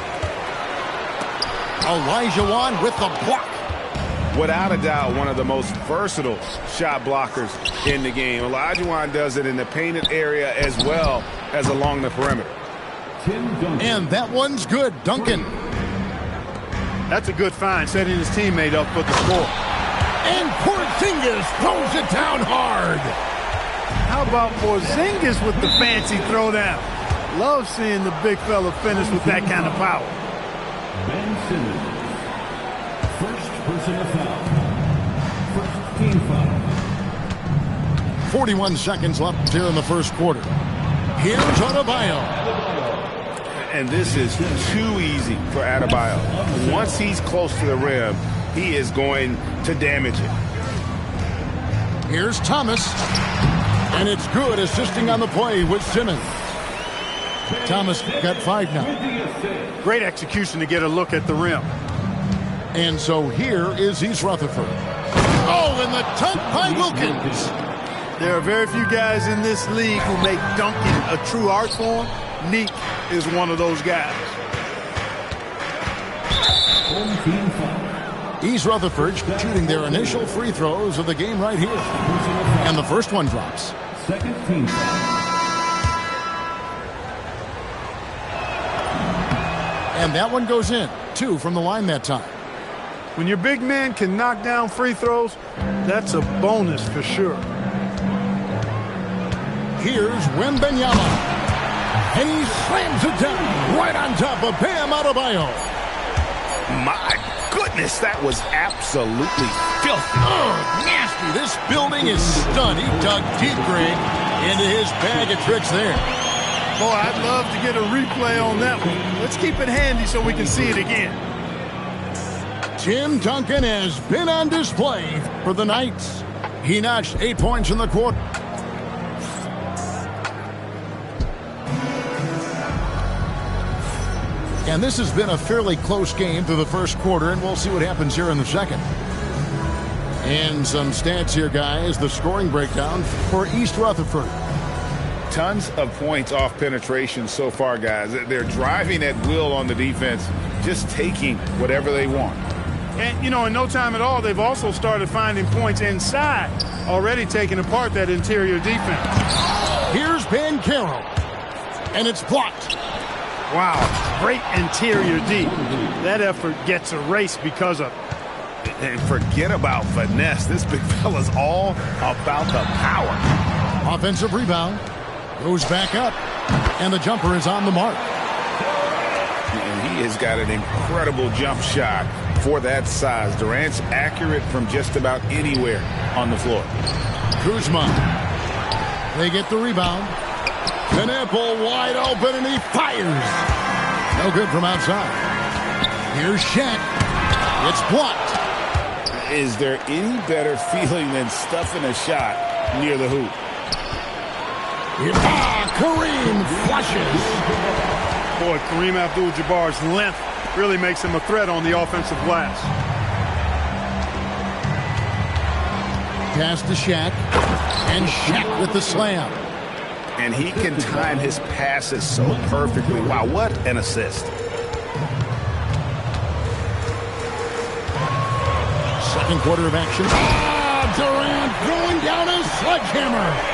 Speaker 1: Olajuwon with the block.
Speaker 2: Without a doubt, one of the most versatile shot blockers in the game. Olajuwon does it in the painted area as well as along the perimeter.
Speaker 1: And that one's good. Duncan.
Speaker 8: That's a good find, setting his teammate up for the score.
Speaker 1: And Porzingis throws it down hard.
Speaker 8: How about Porzingis with the fancy throwdown? Love seeing the big fella finish with that kind of power.
Speaker 4: Ben Simmons. First personal foul. First team foul.
Speaker 1: 41 seconds left here in the first quarter. Here's Adebayo.
Speaker 2: And this is too easy for Adebayo. Once he's close to the rim, he is going to damage it.
Speaker 1: Here's Thomas. And it's good, assisting on the play with Simmons. Thomas got 5 now.
Speaker 8: Great execution to get a look at the rim.
Speaker 1: And so here is East Rutherford. Oh, and the dunk by Wilkins.
Speaker 8: There are very few guys in this league who make dunking a true art form. Neek is one of those guys.
Speaker 1: East Rutherford shooting their initial free throws of the game right here. And the first one drops.
Speaker 4: Second team foul.
Speaker 1: And that one goes in. 2 from the line that time.
Speaker 8: When your big man can knock down free throws, that's a bonus for sure.
Speaker 1: Here's Wembanyama. And he slams it down right on top of Bam Adebayo.
Speaker 2: My goodness, that was absolutely filthy.
Speaker 1: Oh, nasty. This building is stunned. He dug deep, Greg, into his bag of tricks there.
Speaker 8: Boy, I'd love to get a replay on that one. Let's keep it handy so we can see it again.
Speaker 1: Tim Duncan has been on display for the Knights. He notched 8 points in the quarter. And this has been a fairly close game through the first quarter, and we'll see what happens here in the second. And some stats here, guys. The scoring breakdown for East Rutherford.
Speaker 5: Tons of points off penetration so far, guys. They're driving at will on the defense, just taking whatever they want.
Speaker 8: And, you know, in no time at all, they've also started finding points inside, already taking apart that interior defense.
Speaker 1: Here's Banchero, and it's blocked.
Speaker 8: Wow, great interior D. That effort gets erased because of it.
Speaker 2: And forget about finesse. This big fella's all about the power.
Speaker 1: Offensive rebound. Goes back up, and the jumper is on the mark.
Speaker 5: And he has got an incredible jump shot for that size. Durant's accurate from just about anywhere on the floor.
Speaker 1: Kuzma. They get the rebound. Knueppel wide open, and he fires. No good from outside. Here's Shaq. It's blocked.
Speaker 5: Is there any better feeling than stuffing a shot near the hoop?
Speaker 1: Kareem flushes.
Speaker 8: Boy, Kareem Abdul-Jabbar's length really makes him a threat on the offensive glass.
Speaker 1: Pass to Shaq. And Shaq with the slam.
Speaker 2: And he can time his passes so perfectly. Wow, what an assist.
Speaker 1: Second quarter of action. Durant going down a sledgehammer.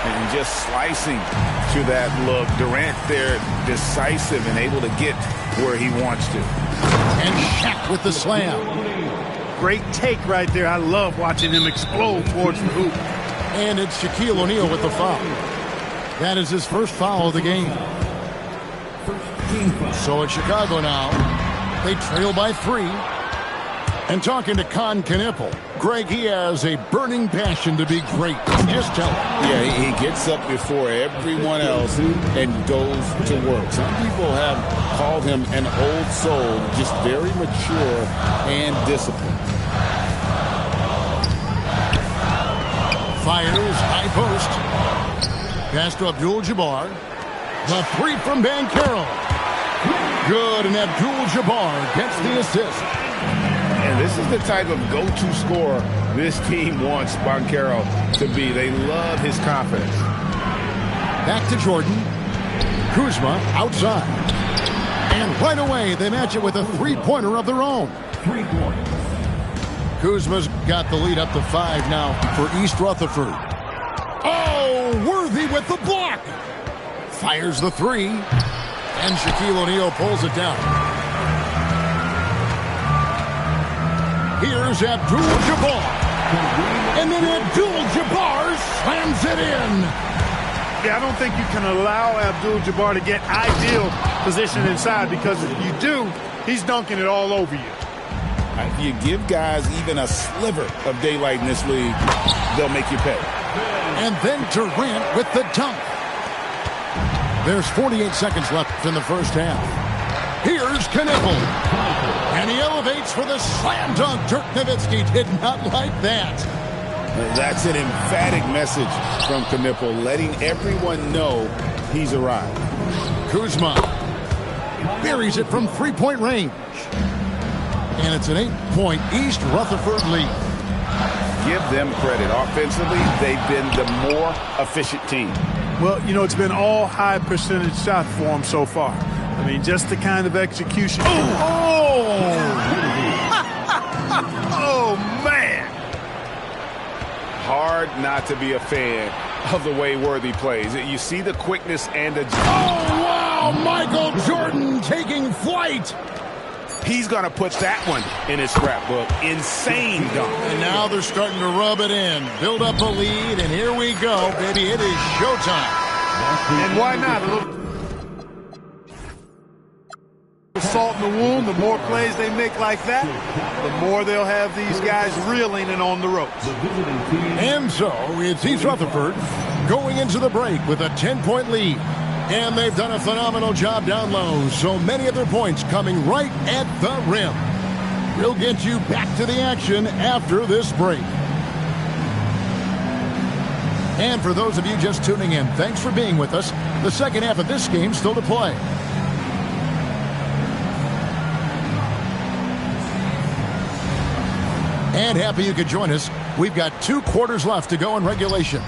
Speaker 5: And just slicing to that look. Durant there, decisive and able to get where he wants to.
Speaker 1: And Shaq with the slam.
Speaker 8: Great take right there. I love watching him explode towards the hoop.
Speaker 1: And it's Shaquille O'Neal with the foul. That is his first foul of the game. So it's Chicago now. They trail by 3. And talking to Knueppel, Greg, he has a burning passion to be great. Just tell him.
Speaker 5: Yeah, he gets up before everyone else and goes to work. Some people have called him an old soul, just very mature and disciplined.
Speaker 1: Fires, high post. Pass to Abdul-Jabbar. The 3 from Banchero. Good, and Abdul-Jabbar gets the assist.
Speaker 5: And this is the type of go-to scorer this team wants Banchero to be. They love his confidence.
Speaker 1: Back to Jordan. Kuzma outside. And right away, they match it with a three-pointer of their own.
Speaker 4: 3 points.
Speaker 1: Kuzma's got the lead up to 5 now for East Rutherford. Oh, Worthy with the block. Fires the 3. And Shaquille O'Neal pulls it down. Here's Abdul-Jabbar. And then Abdul-Jabbar slams it in.
Speaker 8: Yeah, I don't think you can allow Abdul-Jabbar to get ideal position inside, because if you do, he's dunking it all over you.
Speaker 5: If you give guys even a sliver of daylight in this league, they'll make you pay.
Speaker 1: And then Durant with the dunk. There's 48 seconds left in the first half. Here's Knueppel. And he elevates for the slam dunk. Dirk Nowitzki did not like that.
Speaker 5: That's an emphatic message from Knueppel, letting everyone know he's arrived.
Speaker 1: Kuzma buries it from three-point range. And it's an 8-point East Rutherford lead.
Speaker 2: Give them credit. Offensively, they've been the more efficient team.
Speaker 8: Well, you know, it's been all high percentage shots for them so far. I mean, just the kind of execution. Oh, man.
Speaker 2: Hard not to be a fan of the way Worthy plays. You see the quickness and the...
Speaker 1: Oh, wow! Michael Jordan taking flight.
Speaker 2: He's going to put that one in his scrapbook. Insane dunk.
Speaker 1: And now they're starting to rub it in. Build up a lead, and here we go, baby. It is showtime.
Speaker 8: And why not? A little salt in the wound. The more plays they make like that, the more they'll have these guys reeling and on the ropes.
Speaker 1: And so it's East Rutherford going into the break with a 10-point lead. And they've done a phenomenal job down low. So many of their points coming right at the rim. We'll get you back to the action after this break. And for those of you just tuning in, thanks for being with us. The second half of this game still to play. And happy you could join us. We've got 2 quarters left to go in regulation.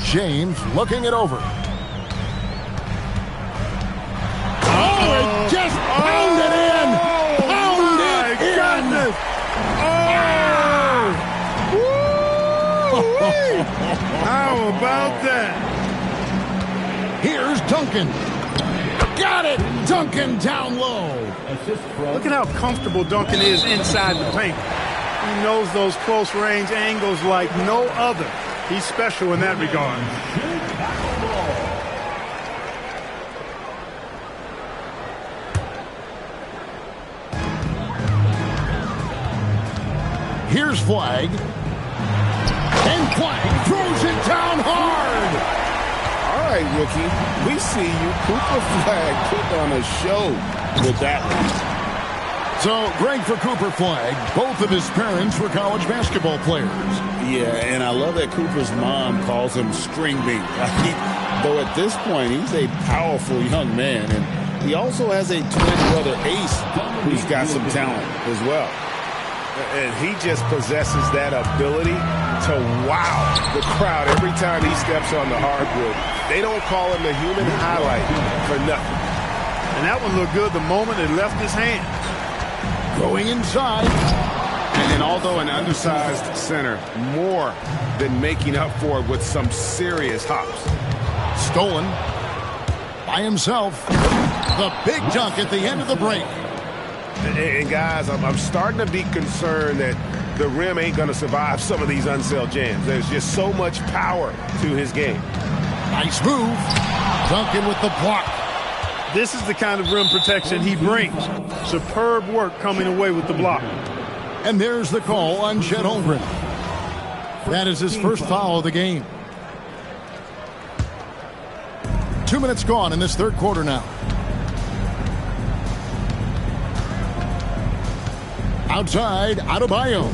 Speaker 1: James looking it over. Oh, it just pounded in! Pounded in!
Speaker 8: Oh! How about that?
Speaker 1: Here's Duncan. Got it! Duncan down low.
Speaker 8: Look at how comfortable Duncan is inside the paint. He knows those close range angles like no other. He's special in that regard.
Speaker 1: Here's Flag. And Flag throws it down hard.
Speaker 5: All right, rookie. We see you. Cooper Flag put on a show with that one.
Speaker 1: So, great for Cooper Flag. Both of his parents were college basketball players.
Speaker 5: Yeah, and I love that Cooper's mom calls him String Bean. Though at this point, he's a powerful young man. And he also has a twin brother, Ace, who's got some talent as well.
Speaker 2: And he just possesses that ability to wow the crowd every time he steps on the hardwood. They don't call him the human highlight for nothing.
Speaker 8: And that one looked good the moment it left his hand.
Speaker 1: Going inside.
Speaker 2: And although an undersized center, more than making up for it with some serious hops.
Speaker 1: Stolen by himself. The big dunk at the end of the break.
Speaker 2: And guys, I'm starting to be concerned that the rim ain't going to survive some of these unsailed jams. There's just so much power to his game.
Speaker 1: Nice move. Duncan with the block.
Speaker 8: This is the kind of rim protection he brings. Superb work coming away with the block.
Speaker 1: And there's the call on Chet Holmgren. That is his first foul of the game. 2 minutes gone in this third quarter now. Outside, Adebayo.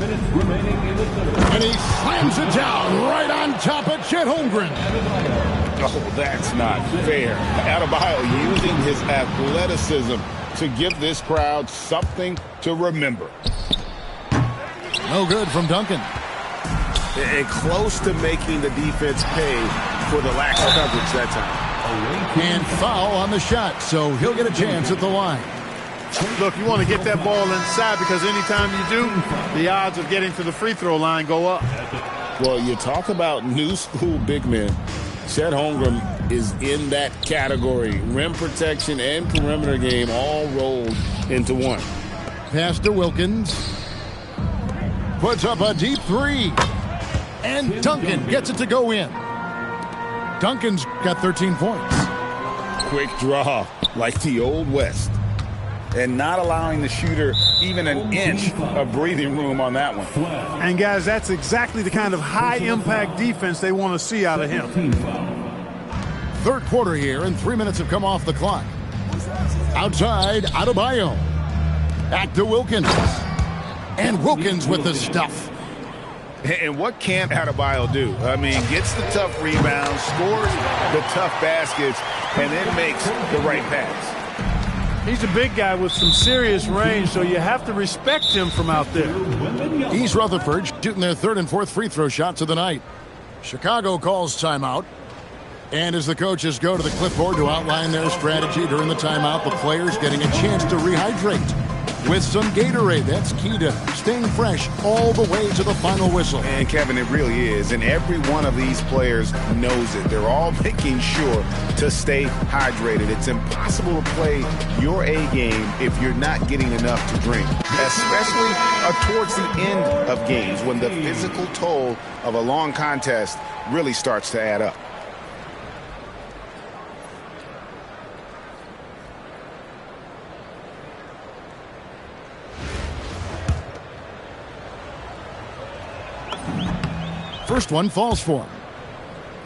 Speaker 1: And he slams it down right on top of Chet Holmgren.
Speaker 5: Oh, that's not fair. Adebayo using his athleticism to give this crowd something to remember.
Speaker 1: No good from Duncan.
Speaker 2: And close to making the defense pay for the lack of coverage that time.
Speaker 1: And foul on the shot, so he'll get a chance at the line.
Speaker 8: Look, you want to get that ball inside because anytime you do, the odds of getting to the free throw line go up.
Speaker 5: Well, you talk about new school big men. Chet Holmgren is in that category. Rim protection and perimeter game all rolled into one.
Speaker 1: Pass to Wilkins. Puts up a deep three. And Duncan gets it to go in. Duncan's got 13 points.
Speaker 5: Quick draw like the Old West. And not allowing the shooter even an inch of breathing room on that one.
Speaker 8: And, guys, that's exactly the kind of high-impact defense they want to see out of him.
Speaker 1: Third quarter here, and 3 minutes have come off the clock. Outside, Adebayo. Back to Wilkins. And Wilkins with the stuff.
Speaker 2: And what can't Adebayo do? I mean, gets the tough rebounds, scores the tough baskets, and then makes the right pass.
Speaker 8: He's a big guy with some serious range, so you have to respect him from out there.
Speaker 1: East Rutherford shooting their third and fourth free throw shots of the night. Chicago calls timeout. And as the coaches go to the clipboard to outline their strategy during the timeout, the players getting a chance to rehydrate with some Gatorade. That's key to staying fresh all the way to the final whistle.
Speaker 2: And, Kevin, it really is. And every one of these players knows it. They're all making sure to stay hydrated. It's impossible to play your A game if you're not getting enough to drink, especially towards the end of games when the physical toll of a long contest really starts to add up.
Speaker 1: First one falls for him.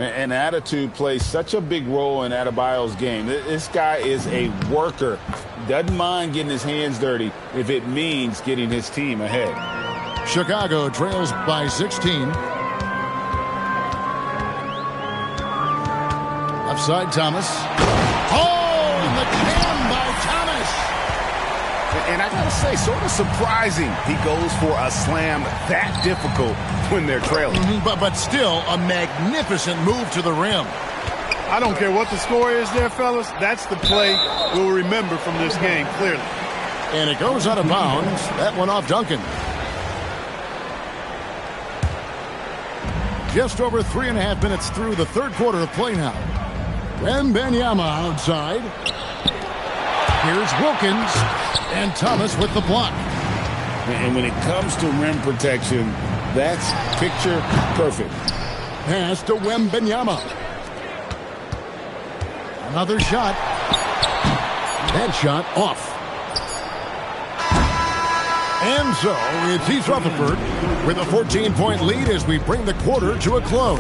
Speaker 5: And attitude plays such a big role in Adebayo's game. This guy is a worker. Doesn't mind getting his hands dirty if it means getting his team ahead.
Speaker 1: Chicago trails by 16. Upside Thomas. Oh, and the jam by Thomas.
Speaker 2: And I gotta say, sort of surprising he goes for a slam that difficult when they're trailing.
Speaker 1: But still a magnificent move to the rim.
Speaker 8: I don't care what the score is there, fellas. That's the play we'll remember from this game, clearly.
Speaker 1: And it goes out of bounds. That one off Duncan. Just over 3.5 minutes through the third quarter of play now. Wembanyama outside. Here's Wilkins. And Thomas with the block.
Speaker 5: And when it comes to rim protection, that's picture perfect.
Speaker 1: Pass to Wembanyama. Another shot. That shot off. And so it's East Rutherford with a 14-point lead as we bring the quarter to a close.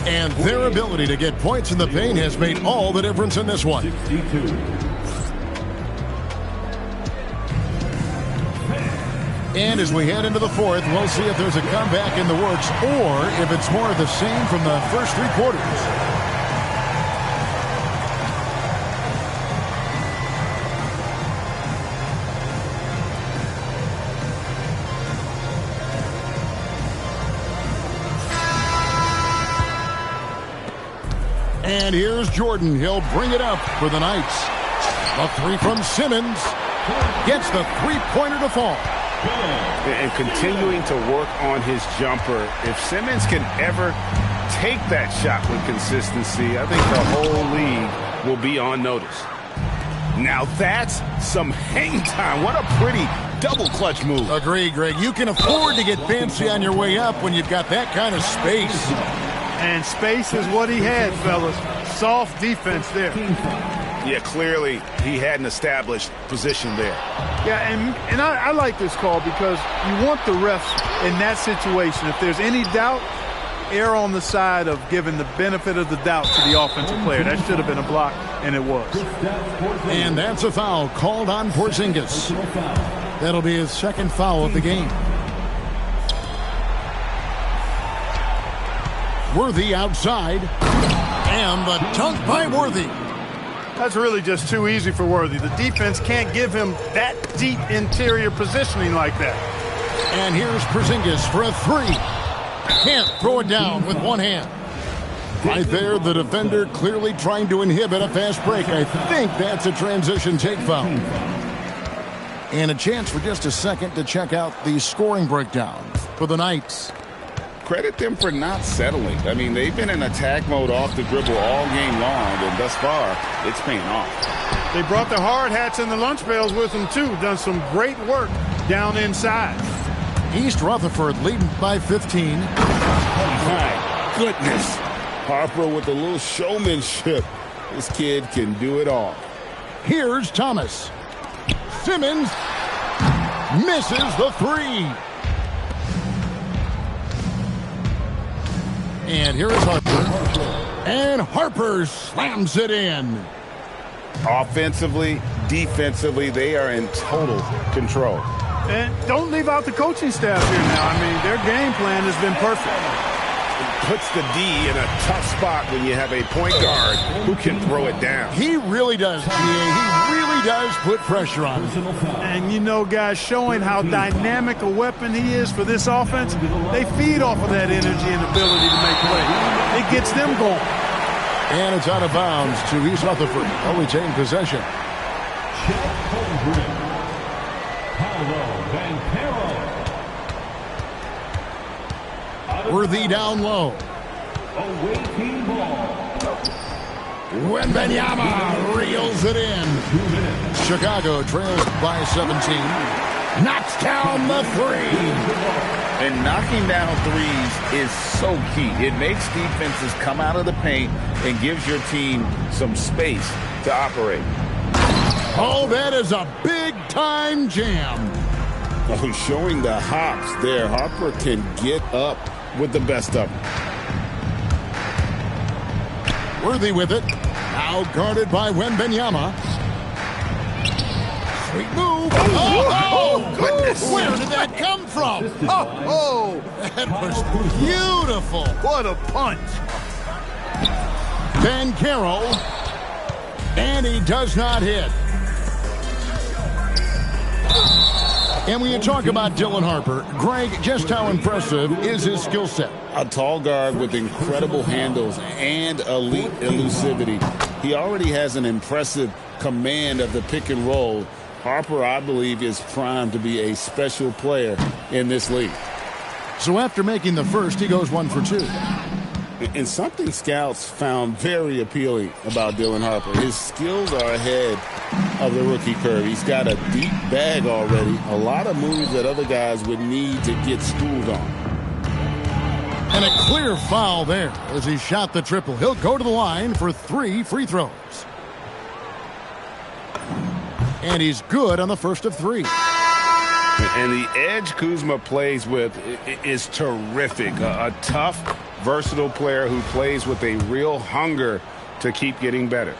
Speaker 1: And their ability to get points in the paint has made all the difference in this one.
Speaker 4: 62.
Speaker 1: And as we head into the fourth, we'll see if there's a comeback in the works or if it's more of the same from the first three quarters. And here's Jordan. He'll bring it up for the Knights. A three from Simmons. Gets the three-pointer to fall.
Speaker 2: And continuing to work on his jumper. If Simmons can ever take that shot with consistency, I think the whole league will be on notice. Now that's some hang time. What a pretty double clutch move.
Speaker 1: Agree, Greg. You can afford to get fancy on your way up when you've got that kind of space.
Speaker 8: And space is what he had, fellas. Soft defense there.
Speaker 2: Yeah, clearly he had an established position there.
Speaker 8: Yeah, and I like this call because you want the refs in that situation. If there's any doubt, err on the side of giving the benefit of the doubt to the offensive player. That should have been a block, and it was.
Speaker 1: And that's a foul called on Porzingis. That'll be his second foul of the game. Worthy outside. And the dunk by Worthy.
Speaker 8: That's really just too easy for Worthy. The defense can't give him that deep interior positioning like that.
Speaker 1: And here's Porzingis for a three. Can't throw it down with one hand. Right there, the defender clearly trying to inhibit a fast break. I think that's a transition take foul. And a chance for just a second to check out the scoring breakdown for the Knights.
Speaker 5: Credit them for not settling. I mean, they've been in attack mode off the dribble all game long, and thus far, it's paying off.
Speaker 8: They brought the hard hats and the lunch pails with them, too. Done some great work down inside.
Speaker 1: East Rutherford leading by 15.
Speaker 5: My goodness. Harper with a little showmanship. This kid can do it all.
Speaker 1: Here's Thomas. Simmons misses the three. And here is Harper. And Harper slams it in.
Speaker 2: Offensively, defensively, they are in total control.
Speaker 8: And don't leave out the coaching staff here now. I mean, their game plan has been perfect.
Speaker 2: Puts the D in a tough spot when you have a point guard who can throw it down.
Speaker 1: He really does, GA. He really does put pressure on him.
Speaker 8: And, you know, guys, showing how dynamic a weapon he is for this offense, they feed off of that energy and ability to make plays. It gets them going.
Speaker 1: And it's out of bounds to East Rutherford. They'll retain possession. Worthy down low. Wembanyama reels it in. Chicago trails by 17. Knocks down the three.
Speaker 5: And knocking down threes is so key. It makes defenses come out of the paint and gives your team some space to operate.
Speaker 1: Oh, that is a big-time jam.
Speaker 5: Oh, showing the hops there. Harper can get up with the best of them.
Speaker 1: Worthy with it. Now guarded by Wembanyama. Sweet move. Oh, goodness. Where did that come from?
Speaker 3: Oh,
Speaker 1: That was beautiful.
Speaker 3: what a punch.
Speaker 1: Ben Carroll. And he does not hit. And when you talk about Dylan Harper, Greg, just how impressive is his skill set?
Speaker 5: A tall guard with incredible handles and elite elusivity. He already has an impressive command of the pick and roll. Harper, I believe, is primed to be a special player in this league.
Speaker 1: So after making the first, he goes 1 for 2.
Speaker 5: And something scouts found very appealing about Dylan Harper. His skills are ahead of the rookie curve. He's got a deep bag already. A lot of moves that other guys would need to get schooled on.
Speaker 1: And a clear foul there as he shot the triple. He'll go to the line for 3 free throws. And he's good on the first of 3.
Speaker 2: And the edge Kuzma plays with is terrific. A tough, versatile player who plays with a real hunger to keep getting better.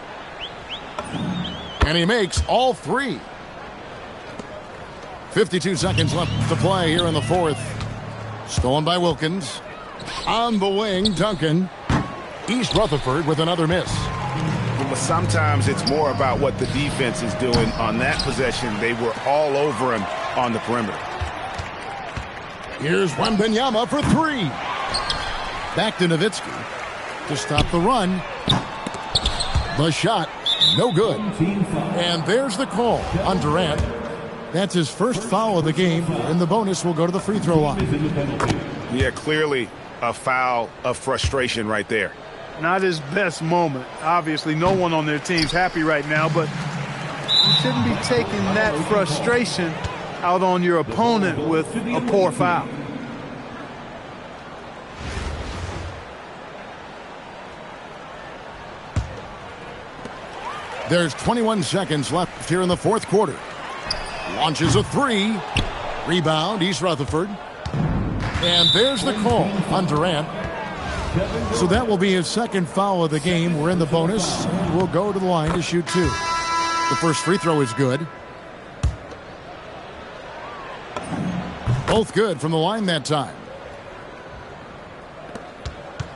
Speaker 1: And he makes all 3. 52 seconds left to play here in the fourth. Stolen by Wilkins. On the wing, Duncan. East Rutherford with another miss.
Speaker 2: But sometimes it's more about what the defense is doing. On that possession, they were all over him on the perimeter.
Speaker 1: Here's Wembanyama for 3. Back to Nowitzki to stop the run. The shot, no good. And there's the call on Durant. That's his first foul of the game, and the bonus will go to the free throw line.
Speaker 2: Yeah, clearly a foul of frustration right there.
Speaker 8: Not his best moment. Obviously, no one on their team's happy right now, but you shouldn't be taking that frustration out on your opponent with a poor foul.
Speaker 1: There's 21 seconds left here in the fourth quarter. Launches a 3. Rebound, East Rutherford. And there's the call on Durant. So that will be his second foul of the game. We're in the bonus. We'll go to the line to shoot 2. The first free throw is good. Both good from the line that time.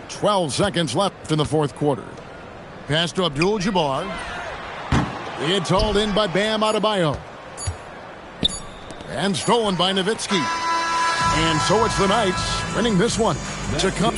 Speaker 1: 12 seconds left in the fourth quarter. Pass to Abdul-Jabbar. It's hauled in by Bam Adebayo. And stolen by Nowitzki. And so it's the Knights winning this one to come.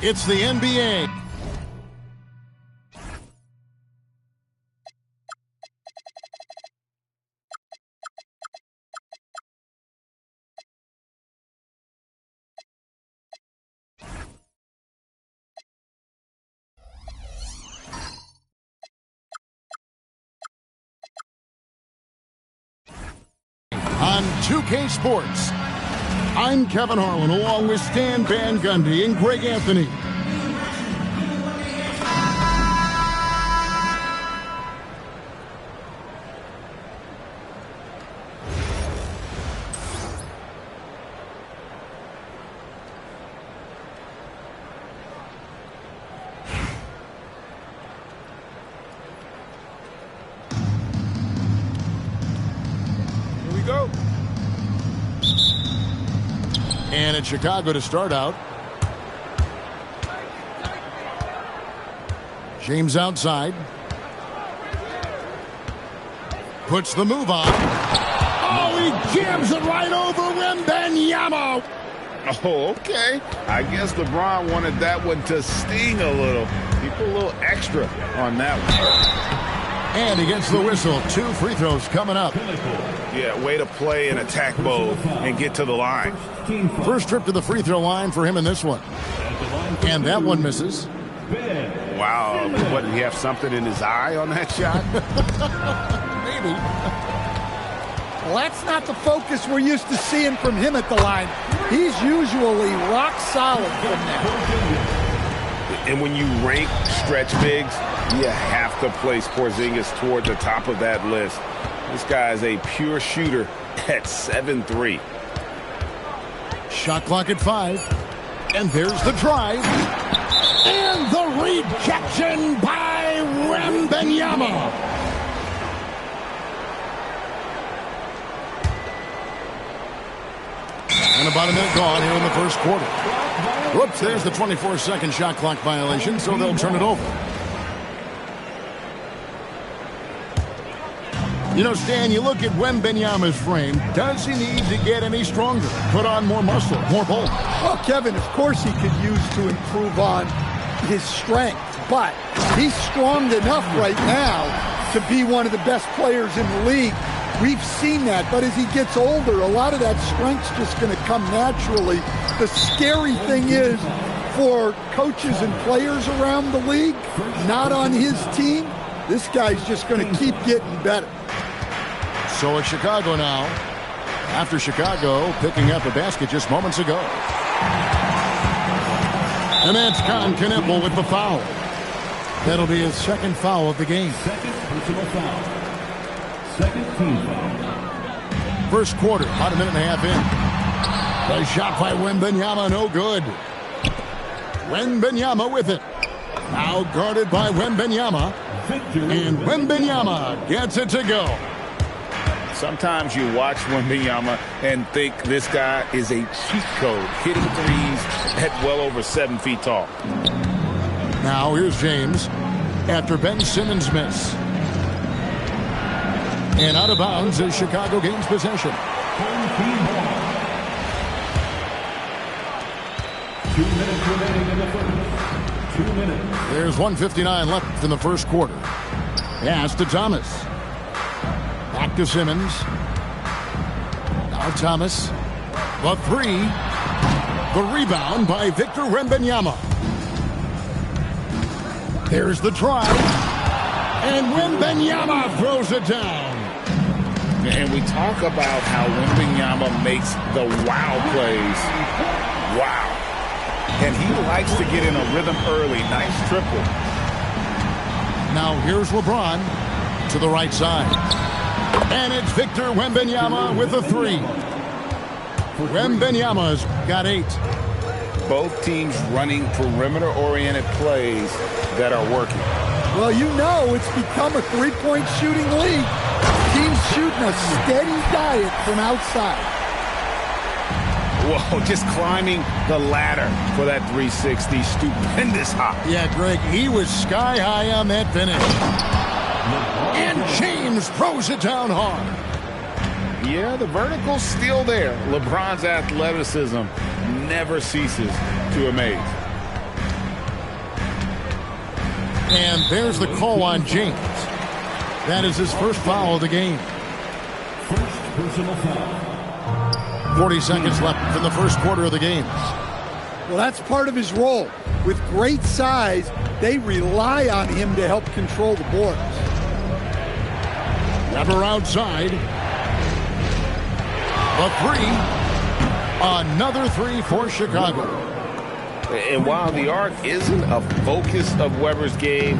Speaker 1: It's the NBA. On 2K Sports, I'm Kevin Harlan along with Stan Van Gundy and Greg Anthony.
Speaker 6: Go.
Speaker 1: And it's Chicago to start out. James outside. Puts the move on. Oh, he jams it right over Wembanyama.
Speaker 2: Oh, okay. I guess LeBron wanted that one to sting a little. He put a little extra on that one.
Speaker 1: And he gets the whistle. 2 free throws coming up.
Speaker 2: Yeah, way to play in attack mode and get to the line.
Speaker 1: First trip to the free throw line for him in this one. And that one misses.
Speaker 2: Wow. What, did he have something in his eye on that shot?
Speaker 1: Maybe.
Speaker 3: Well, that's not the focus we're used to seeing from him at the line. He's usually rock solid from there.
Speaker 2: And when you rank stretch bigs, you have to place Porzingis toward the top of that list. This guy is a pure shooter at 7'3".
Speaker 1: Shot clock at 5. And there's the drive. And the rejection by Wembanyama. And about a minute gone here in the first quarter. Whoops, there's the 24-second shot clock violation, so they'll turn it over. You know, Stan, you look at Wembanyama's frame. Does he need to get any stronger? Put on more muscle, more bulk?
Speaker 3: Well, Kevin, of course he could use to improve on his strength, but he's strong enough right now to be one of the best players in the league. We've seen that, but as he gets older, a lot of that strength's just going to come naturally. The scary thing is for coaches and players around the league, not on his team, this guy's just going to keep getting better.
Speaker 1: So it's Chicago now, after Chicago picking up a basket just moments ago. And that's Con Knippel with the foul. That'll be his second foul of the game.
Speaker 4: Second personal foul. Second team foul.
Speaker 1: First quarter, about a minute and a half in. The shot by Wembanyama, no good. Wembanyama with it. Now guarded by Wembanyama. And Wembanyama gets it to go.
Speaker 2: Sometimes you watch Wembanyama and think this guy is a cheat code, hitting threes at well over 7 feet tall.
Speaker 1: Now here's James after Ben Simmons' miss. And out of bounds as Chicago gains possession.
Speaker 4: 2 minutes remaining in the first. 2 minutes.
Speaker 1: There's 1:59 left in the first quarter. Pass to Thomas. Back to Simmons. Now Thomas. The 3. The rebound by Victor Wembanyama. There's the try. And Wembanyama throws it down.
Speaker 2: And we talk about how Wembanyama makes the wow plays. Wow. And he likes to get in a rhythm early. Nice triple.
Speaker 1: Now here's LeBron to the right side. And it's Victor Wembanyama with a 3. Wembanyama's got 8.
Speaker 2: Both teams running perimeter-oriented plays that are working.
Speaker 3: Well, you know it's become a three-point shooting league. Teams shooting a steady diet from outside.
Speaker 2: Whoa, just climbing the ladder for that 360. Stupendous hop.
Speaker 1: Yeah, Greg, he was sky high on that finish. And James throws it down hard.
Speaker 2: Yeah, the vertical's still there. LeBron's athleticism never ceases to amaze.
Speaker 1: And there's the call on James. That is his first foul of the game.
Speaker 4: First personal foul.
Speaker 1: 40 seconds left in the first quarter of the game.
Speaker 3: Well, that's part of his role. With great size, they rely on him to help control the boards.
Speaker 1: Weber outside. A three. Another three for Chicago.
Speaker 6: And while the arc isn't a focus of Weber's game,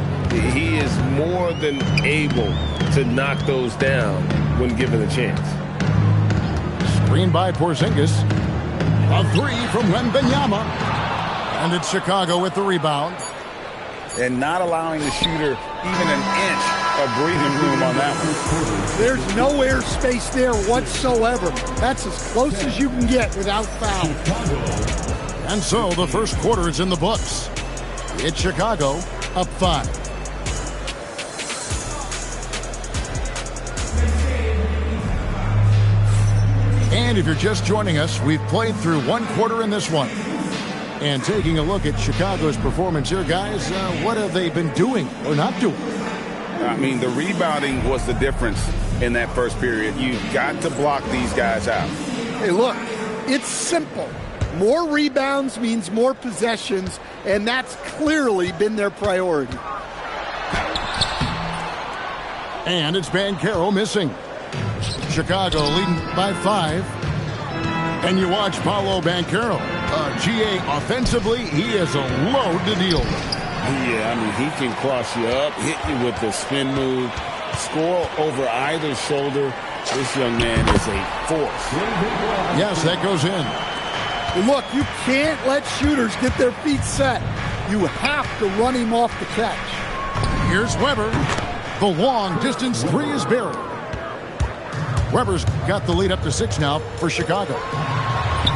Speaker 6: he is more than able to knock those down when given a chance.
Speaker 1: Screen by Porzingis. A three from Wembanyama. And it's Chicago with the rebound.
Speaker 5: And not allowing the shooter even an inch of breathing room on that one.
Speaker 3: There's no air space there whatsoever. That's as close as you can get without foul.
Speaker 1: And so the first quarter is in the books. It's Chicago up 5. And if you're just joining us, we've played through one quarter in this one. And taking a look at Chicago's performance here, guys, what have they been doing or not doing?
Speaker 5: I mean, the rebounding was the difference in that first period. You've got to block these guys out.
Speaker 3: Hey, look, it's simple. More rebounds means more possessions, and that's clearly been their priority.
Speaker 1: And it's Banchero missing. Chicago leading by 5. And you watch Paolo Banchero. GA, offensively, he is a load to deal with.
Speaker 5: Yeah, I mean, he can cross you up, hit you with the spin move, score over either shoulder. This young man is a force.
Speaker 1: Yes, that goes in.
Speaker 3: Look, you can't let shooters get their feet set. You have to run him off the catch.
Speaker 1: Here's Weber. The long-distance three is buried. Weber's got the lead up to 6 now for Chicago.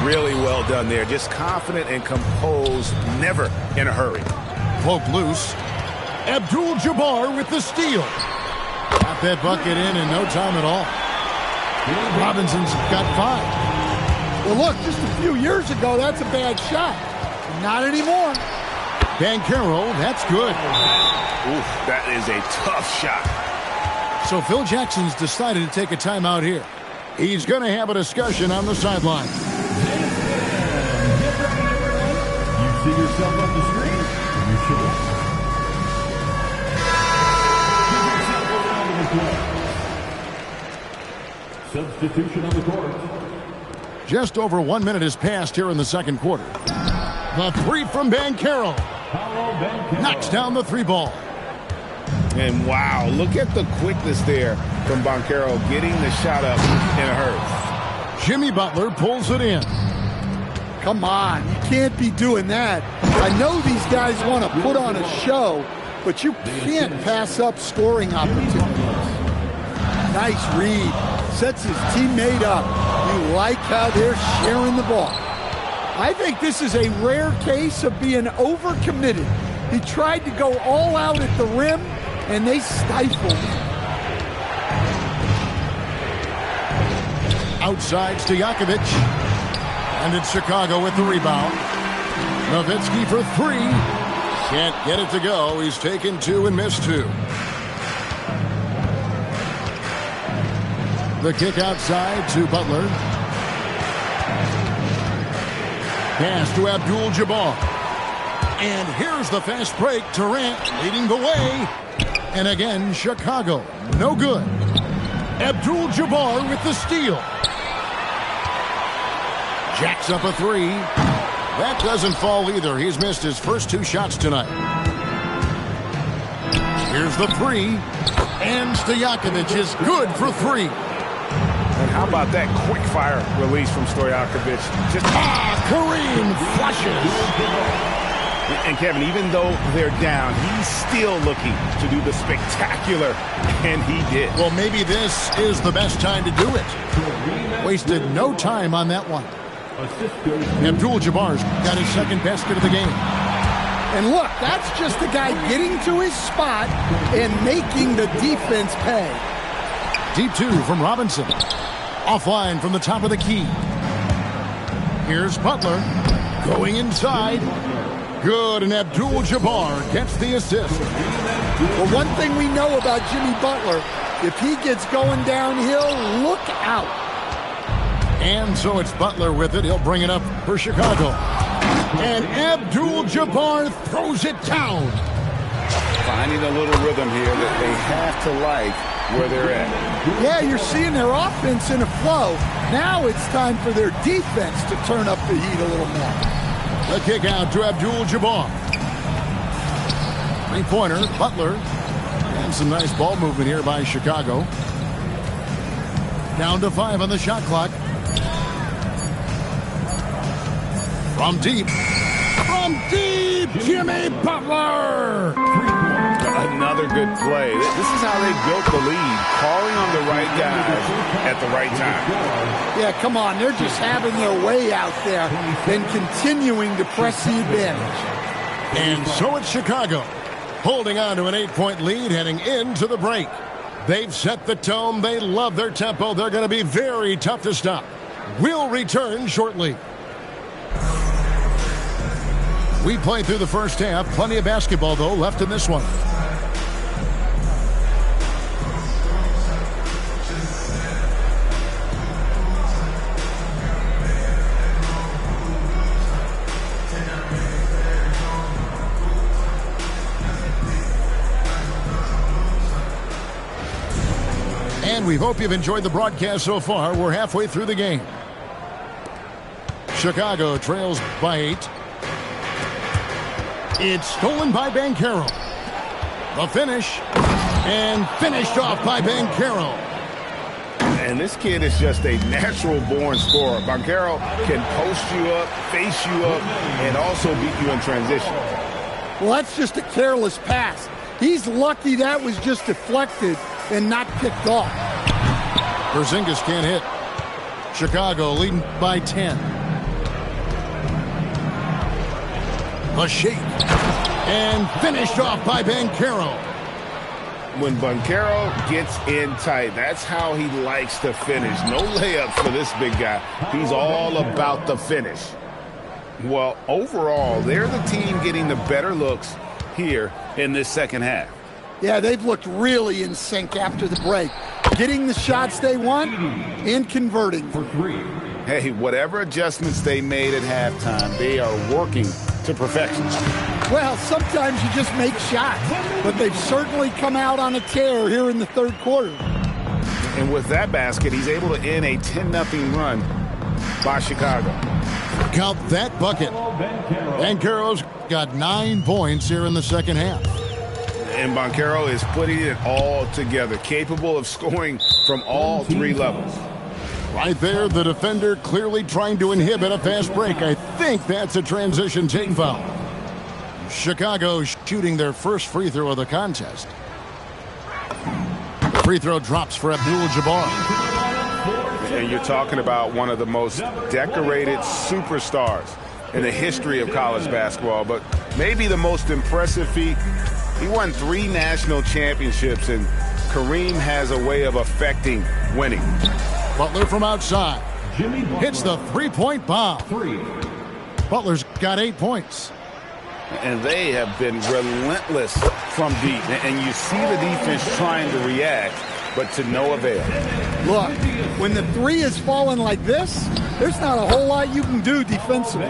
Speaker 2: Really well done there. Just confident and composed, never in a hurry.
Speaker 1: Cloak loose. Abdul-Jabbar with the steal. Got that bucket in no time at all. Robinson's got 5.
Speaker 3: Well, look, just a few years ago, that's a bad shot. Not anymore.
Speaker 1: Banchero, that's good.
Speaker 2: Oof, that is a tough shot.
Speaker 1: So Phil Jackson's decided to take a timeout here. He's going to have a discussion on the sideline.
Speaker 4: You see yourself on the screen? You should. Substitution on the court.
Speaker 1: Just over 1 minute has passed here in the second quarter. The three from Banchero. Knocks down the 3 ball.
Speaker 2: And wow, look at the quickness there from Banchero getting the shot up in a hurry.
Speaker 1: Jimmy Butler pulls it in.
Speaker 3: Come on, you can't be doing that. I know these guys want to put on a show, but you can't pass up scoring opportunities. Nice read. Sets his teammate up. You like how they're sharing the ball. I think this is a rare case of being overcommitted. He tried to go all out at the rim, and they stifled him.
Speaker 1: Outside Stojakovic. And it's Chicago with the rebound. Nowitzki for 3. Can't get it to go. He's taken 2 and missed 2. The kick outside to Butler. Pass to Abdul-Jabbar. And here's the fast break. Durant leading the way. And again, Chicago. No good. Abdul-Jabbar with the steal. Jacks up a 3. That doesn't fall either. He's missed his first 2 shots tonight. Here's the 3. And Stojakovic is good for 3.
Speaker 2: And how about that quick fire release from Stojakovic? Just
Speaker 1: Kareem flushes.
Speaker 2: And Kevin, even though they're down, he's still looking to do the spectacular, and he did.
Speaker 1: Well, maybe this is the best time to do it. Wasted no time on that one. Abdul-Jabbar's got his second basket of the game.
Speaker 3: And look, that's just the guy getting to his spot and making the defense pay.
Speaker 1: Deep 2 from Robinson. Offline from the top of the key. Here's Butler going inside. Good, and Abdul-Jabbar gets the assist.
Speaker 3: Well, one thing we know about Jimmy Butler, if he gets going downhill, look out.
Speaker 1: And so it's Butler with it. He'll bring it up for Chicago. And Abdul-Jabbar throws it down.
Speaker 2: Finding a little rhythm here that they have to like where they're at.
Speaker 3: Yeah, you're seeing their offense in a flow. Now it's time for their defense to turn up the heat a little more.
Speaker 1: The kick out to Abdul-Jabbar. Three-pointer, Butler. And some nice ball movement here by Chicago. Down to 5 on the shot clock. From deep, Jimmy Butler!
Speaker 2: Another good play. This is how they built the lead, calling on the right guys at the right time.
Speaker 3: Yeah, come on. They're just having their way out there and continuing to press the advantage.
Speaker 1: And so it's Chicago, holding on to an 8-point lead heading into the break. They've set the tone. They love their tempo. They're going to be very tough to stop. We'll return shortly. We played through the first half. Plenty of basketball, though, left in this one. And we hope you've enjoyed the broadcast so far. We're halfway through the game. Chicago trails by 8. It's stolen by Banchero. The finish. And finished off by Banchero.
Speaker 2: And this kid is just a natural-born scorer. Banchero can post you up, face you up, and also beat you in transition.
Speaker 3: Well, that's just a careless pass. He's lucky that was just deflected and not picked off.
Speaker 1: Porzingis can't hit. Chicago leading by 10. A shake. And finished off by Banchero.
Speaker 2: When Banchero gets in tight, that's how he likes to finish. No layups for this big guy. He's all about the finish. Well, overall, they're the team getting the better looks here in this second half.
Speaker 3: Yeah, they've looked really in sync after the break. Getting the shots they want and converting.
Speaker 4: For 3.
Speaker 2: Hey, whatever adjustments they made at halftime, they are working to perfection.
Speaker 3: Well, sometimes you just make shots, but they've certainly come out on a tear here in the third quarter.
Speaker 2: And with that basket, he's able to end a 10-0 run by Chicago.
Speaker 1: Count that bucket. Banchero's got 9 points here in the second half.
Speaker 2: And Banchero is putting it all together, capable of scoring from all 3 levels.
Speaker 1: Right there, the defender clearly trying to inhibit a fast break. I think that's a transition take foul. Chicago shooting their first free throw of the contest. The free throw drops for Abdul-Jabbar.
Speaker 2: And you're talking about one of the most decorated superstars in the history of college basketball, but maybe the most impressive feat. He won 3 national championships, and Kareem has a way of affecting winning.
Speaker 1: Butler from outside. Hits the three-point bomb. Butler's got 8 points.
Speaker 2: And they have been relentless from deep. And you see the defense trying to react, but to no avail.
Speaker 3: Look, when the 3 is falling like this, there's not a whole lot you can do defensively.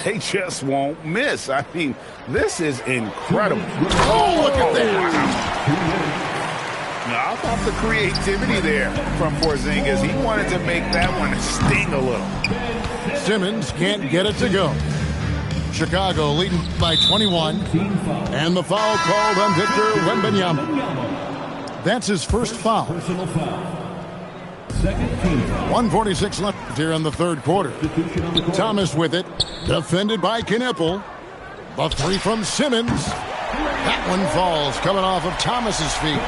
Speaker 2: They just won't miss. I mean, this is incredible.
Speaker 1: Oh, look at that.
Speaker 2: Now, I thought the creativity there from Porzingis. He wanted to make that one sting a little.
Speaker 1: Simmons can't get it to go. Chicago leading by 21. And the foul called on Victor Wembanyama. That's his first foul.
Speaker 4: Personal foul. Second team foul.
Speaker 1: 1:46 left here in the third quarter. Thomas with it. Defended by Knippel. The 3 from Simmons. That one falls, coming off of Thomas's feet.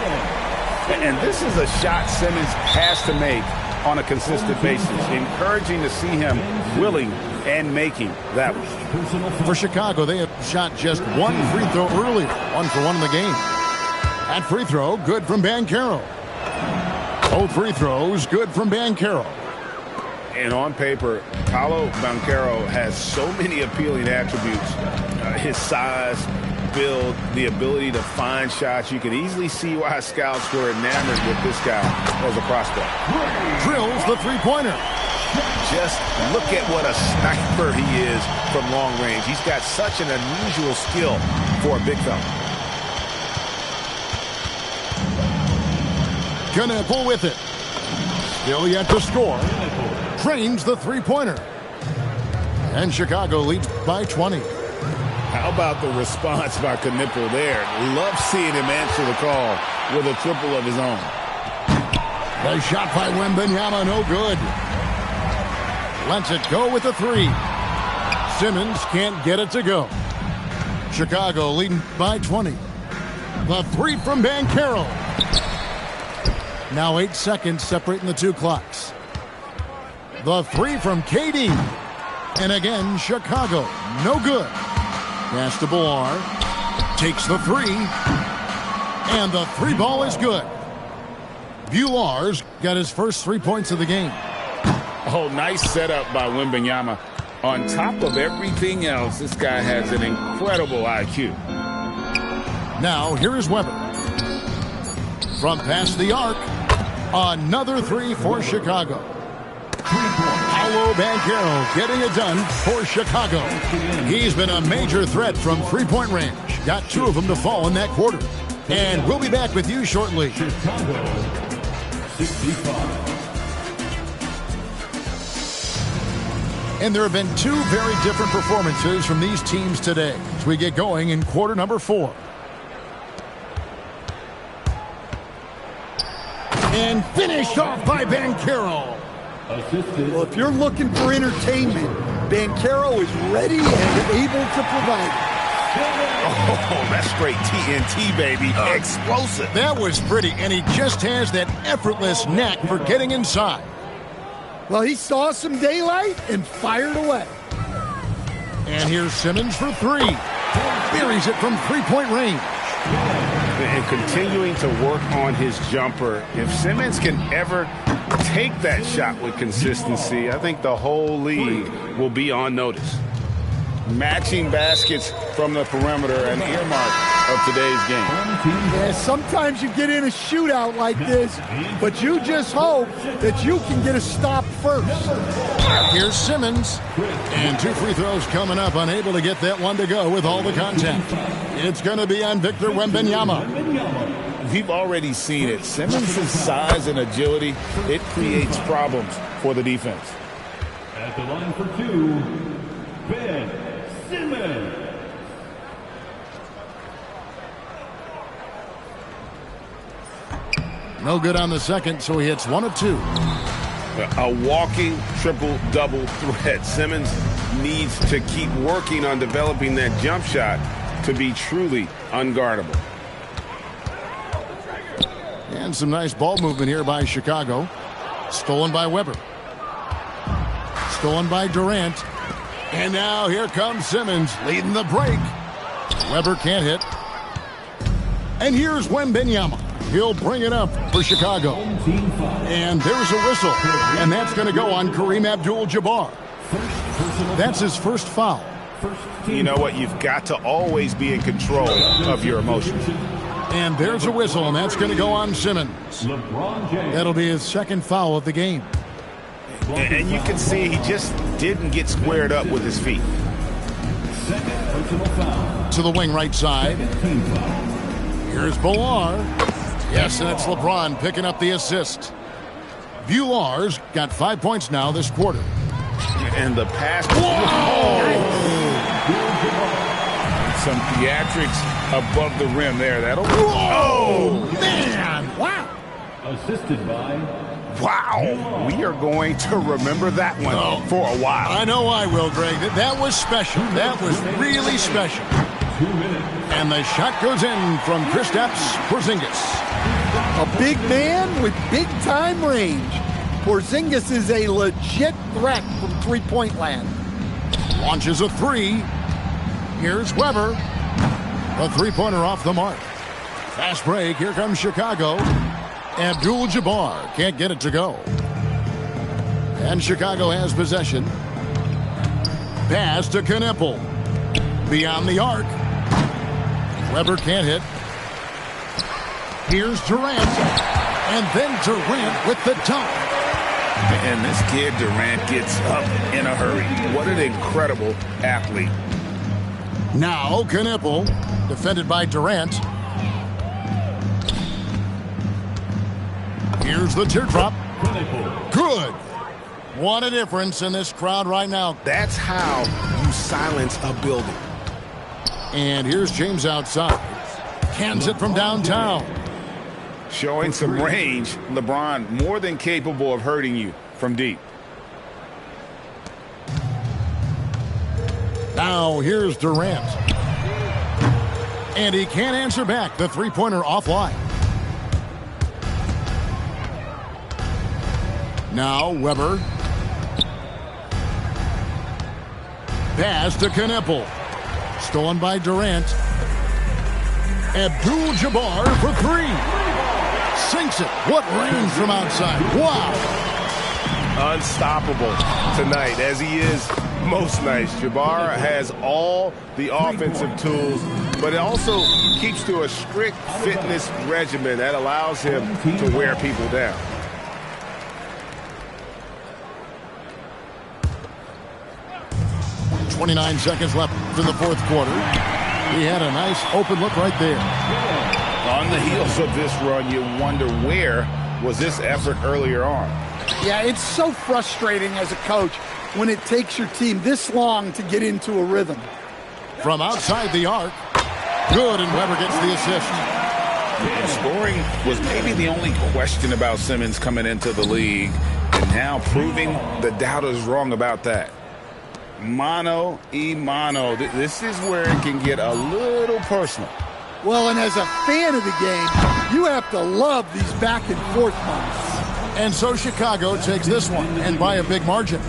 Speaker 2: And this is a shot Simmons has to make on a consistent basis. Encouraging to see him willing and making that one.
Speaker 1: For Chicago, they have shot just 1 free throw earlier. 1 for 1 in the game. That free throw, good from Banchero. Both free throws, good from Banchero.
Speaker 2: And on paper, Paolo Banchero has so many appealing attributes. His size, build, the ability to find shots. You can easily see why scouts were enamored with this guy as a prospect.
Speaker 1: Drills the three-pointer.
Speaker 2: Just look at what a sniper he is from long range. He's got such an unusual skill for a big fella.
Speaker 1: Knipple with it. Still yet to score. Drains the three-pointer. And Chicago leads by 20.
Speaker 5: How about the response by Knipple there? Love seeing him answer the call with a triple of his own.
Speaker 1: The shot by Wembanyama, no good. Lets it go with the three. Simmons can't get it to go. Chicago leading by 20. The three from Banchero. Now 8 seconds separating the two clocks. The three from KD. And again, Chicago. No good. Pass to Billar. Takes the three. And the three ball is good. Billar's got his first 3 points of the game.
Speaker 5: Oh, nice setup by Wembanyama. On top of everything else, this guy has an incredible IQ.
Speaker 1: Now, here is Weber. From past the arc, another three for Chicago. Paolo Banchero getting it done for Chicago. He's been a major threat from three-point range. Got 2 of them to fall in that quarter. And we'll be back with you shortly.
Speaker 4: Chicago, 65.
Speaker 1: And there have been 2 very different performances from these teams today as we get going in quarter number 4. And finished off by Banchero.
Speaker 3: Well, if you're looking for entertainment, Banchero is ready and able to provide it.
Speaker 2: Oh, that's straight TNT, baby. Explosive.
Speaker 1: That was pretty, and he just has that effortless knack for getting inside.
Speaker 3: Well, he saw some daylight and fired away.
Speaker 1: And here's Simmons for 3. Buries it from three-point range.
Speaker 2: And continuing to work on his jumper. If Simmons can ever take that shot with consistency, I think the whole league will be on notice.
Speaker 5: Matching baskets from the perimeter, an earmark of today's game.
Speaker 3: Yeah, sometimes you get in a shootout like this, but you just hope that you can get a stop first.
Speaker 1: Here's Simmons. And 2 free throws coming up, unable to get that one to go with all the contact. It's going to be on Victor Wembanyama.
Speaker 5: We've already seen it. Simmons' size and agility, it creates problems for the defense.
Speaker 4: At the line for 2, Ben Simmons.
Speaker 1: No good on the second, so he hits 1 of 2.
Speaker 2: A walking triple-double threat. Simmons needs to keep working on developing that jump shot to be truly unguardable.
Speaker 1: And some nice ball movement here by Chicago. Stolen by Weber. Stolen by Durant. And now here comes Simmons leading the break. Weber can't hit. And here's Wembanyama. He'll bring it up for Chicago. And there's a whistle. And that's going to go on Kareem Abdul-Jabbar. That's his first foul.
Speaker 2: You know what? You've got to always be in control of your emotions.
Speaker 1: And there's a whistle, and that's going to go on Simmons. That'll be his second foul of the game.
Speaker 2: And you can see he just didn't get squared up with his feet.
Speaker 1: To the wing right side. Here's Billar. Yes, and it's LeBron picking up the assist. Billar's got 5 points now this quarter.
Speaker 2: And the pass.
Speaker 5: Some theatrics above the rim there. That'll.
Speaker 1: Oh, man. Wow.
Speaker 4: Assisted by.
Speaker 2: Wow. We are going to remember that one for a while.
Speaker 1: I know I will, Greg. That was special. That was really special.
Speaker 4: 2 minutes.
Speaker 1: And the shot goes in from Kristaps Porzingis.
Speaker 3: A big man with big-time range. Porzingis is a legit threat from three-point land.
Speaker 1: Launches a 3. Here's Weber. A three-pointer off the mark. Fast break. Here comes Chicago. Abdul-Jabbar can't get it to go. And Chicago has possession. Pass to Knippel. Beyond the arc. Weber can't hit. Here's Durant. And then Durant with the dunk.
Speaker 2: And this kid, Durant, gets up in a hurry. What an incredible athlete.
Speaker 1: Now Knippel, defended by Durant. Here's the teardrop. Good. What a difference in this crowd right now.
Speaker 6: That's how you silence a building.
Speaker 1: And here's James outside. Cans it from downtown.
Speaker 2: Showing some range, LeBron more than capable of hurting you from deep.
Speaker 1: Now here's Durant. And he can't answer back. The three-pointer offline. Now Weber. Pass to Knippel. Stolen by Durant. Abdul-Jabbar for three. Sinks it. What range from outside. Wow.
Speaker 6: Unstoppable tonight, as he is most nights. Jabbar has all the offensive tools, but it also keeps to a strict fitness regimen that allows him to wear people down.
Speaker 1: .29 seconds left in the fourth quarter. He had a nice open look right there.
Speaker 2: On the heels of this run, you wonder where was this effort earlier on.
Speaker 3: Yeah, it's so frustrating as a coach when it takes your team this long to get into a rhythm.
Speaker 1: From outside the arc. Good, and Weber gets the assist.
Speaker 2: And scoring was maybe the only question about Simmons coming into the league, and now proving the doubters wrong about that. Mano y mano. This is where it can get a little personal.
Speaker 3: Well, and as a fan of the game, you have to love these back and forth moments.
Speaker 1: And so Chicago takes this one, and by a big margin.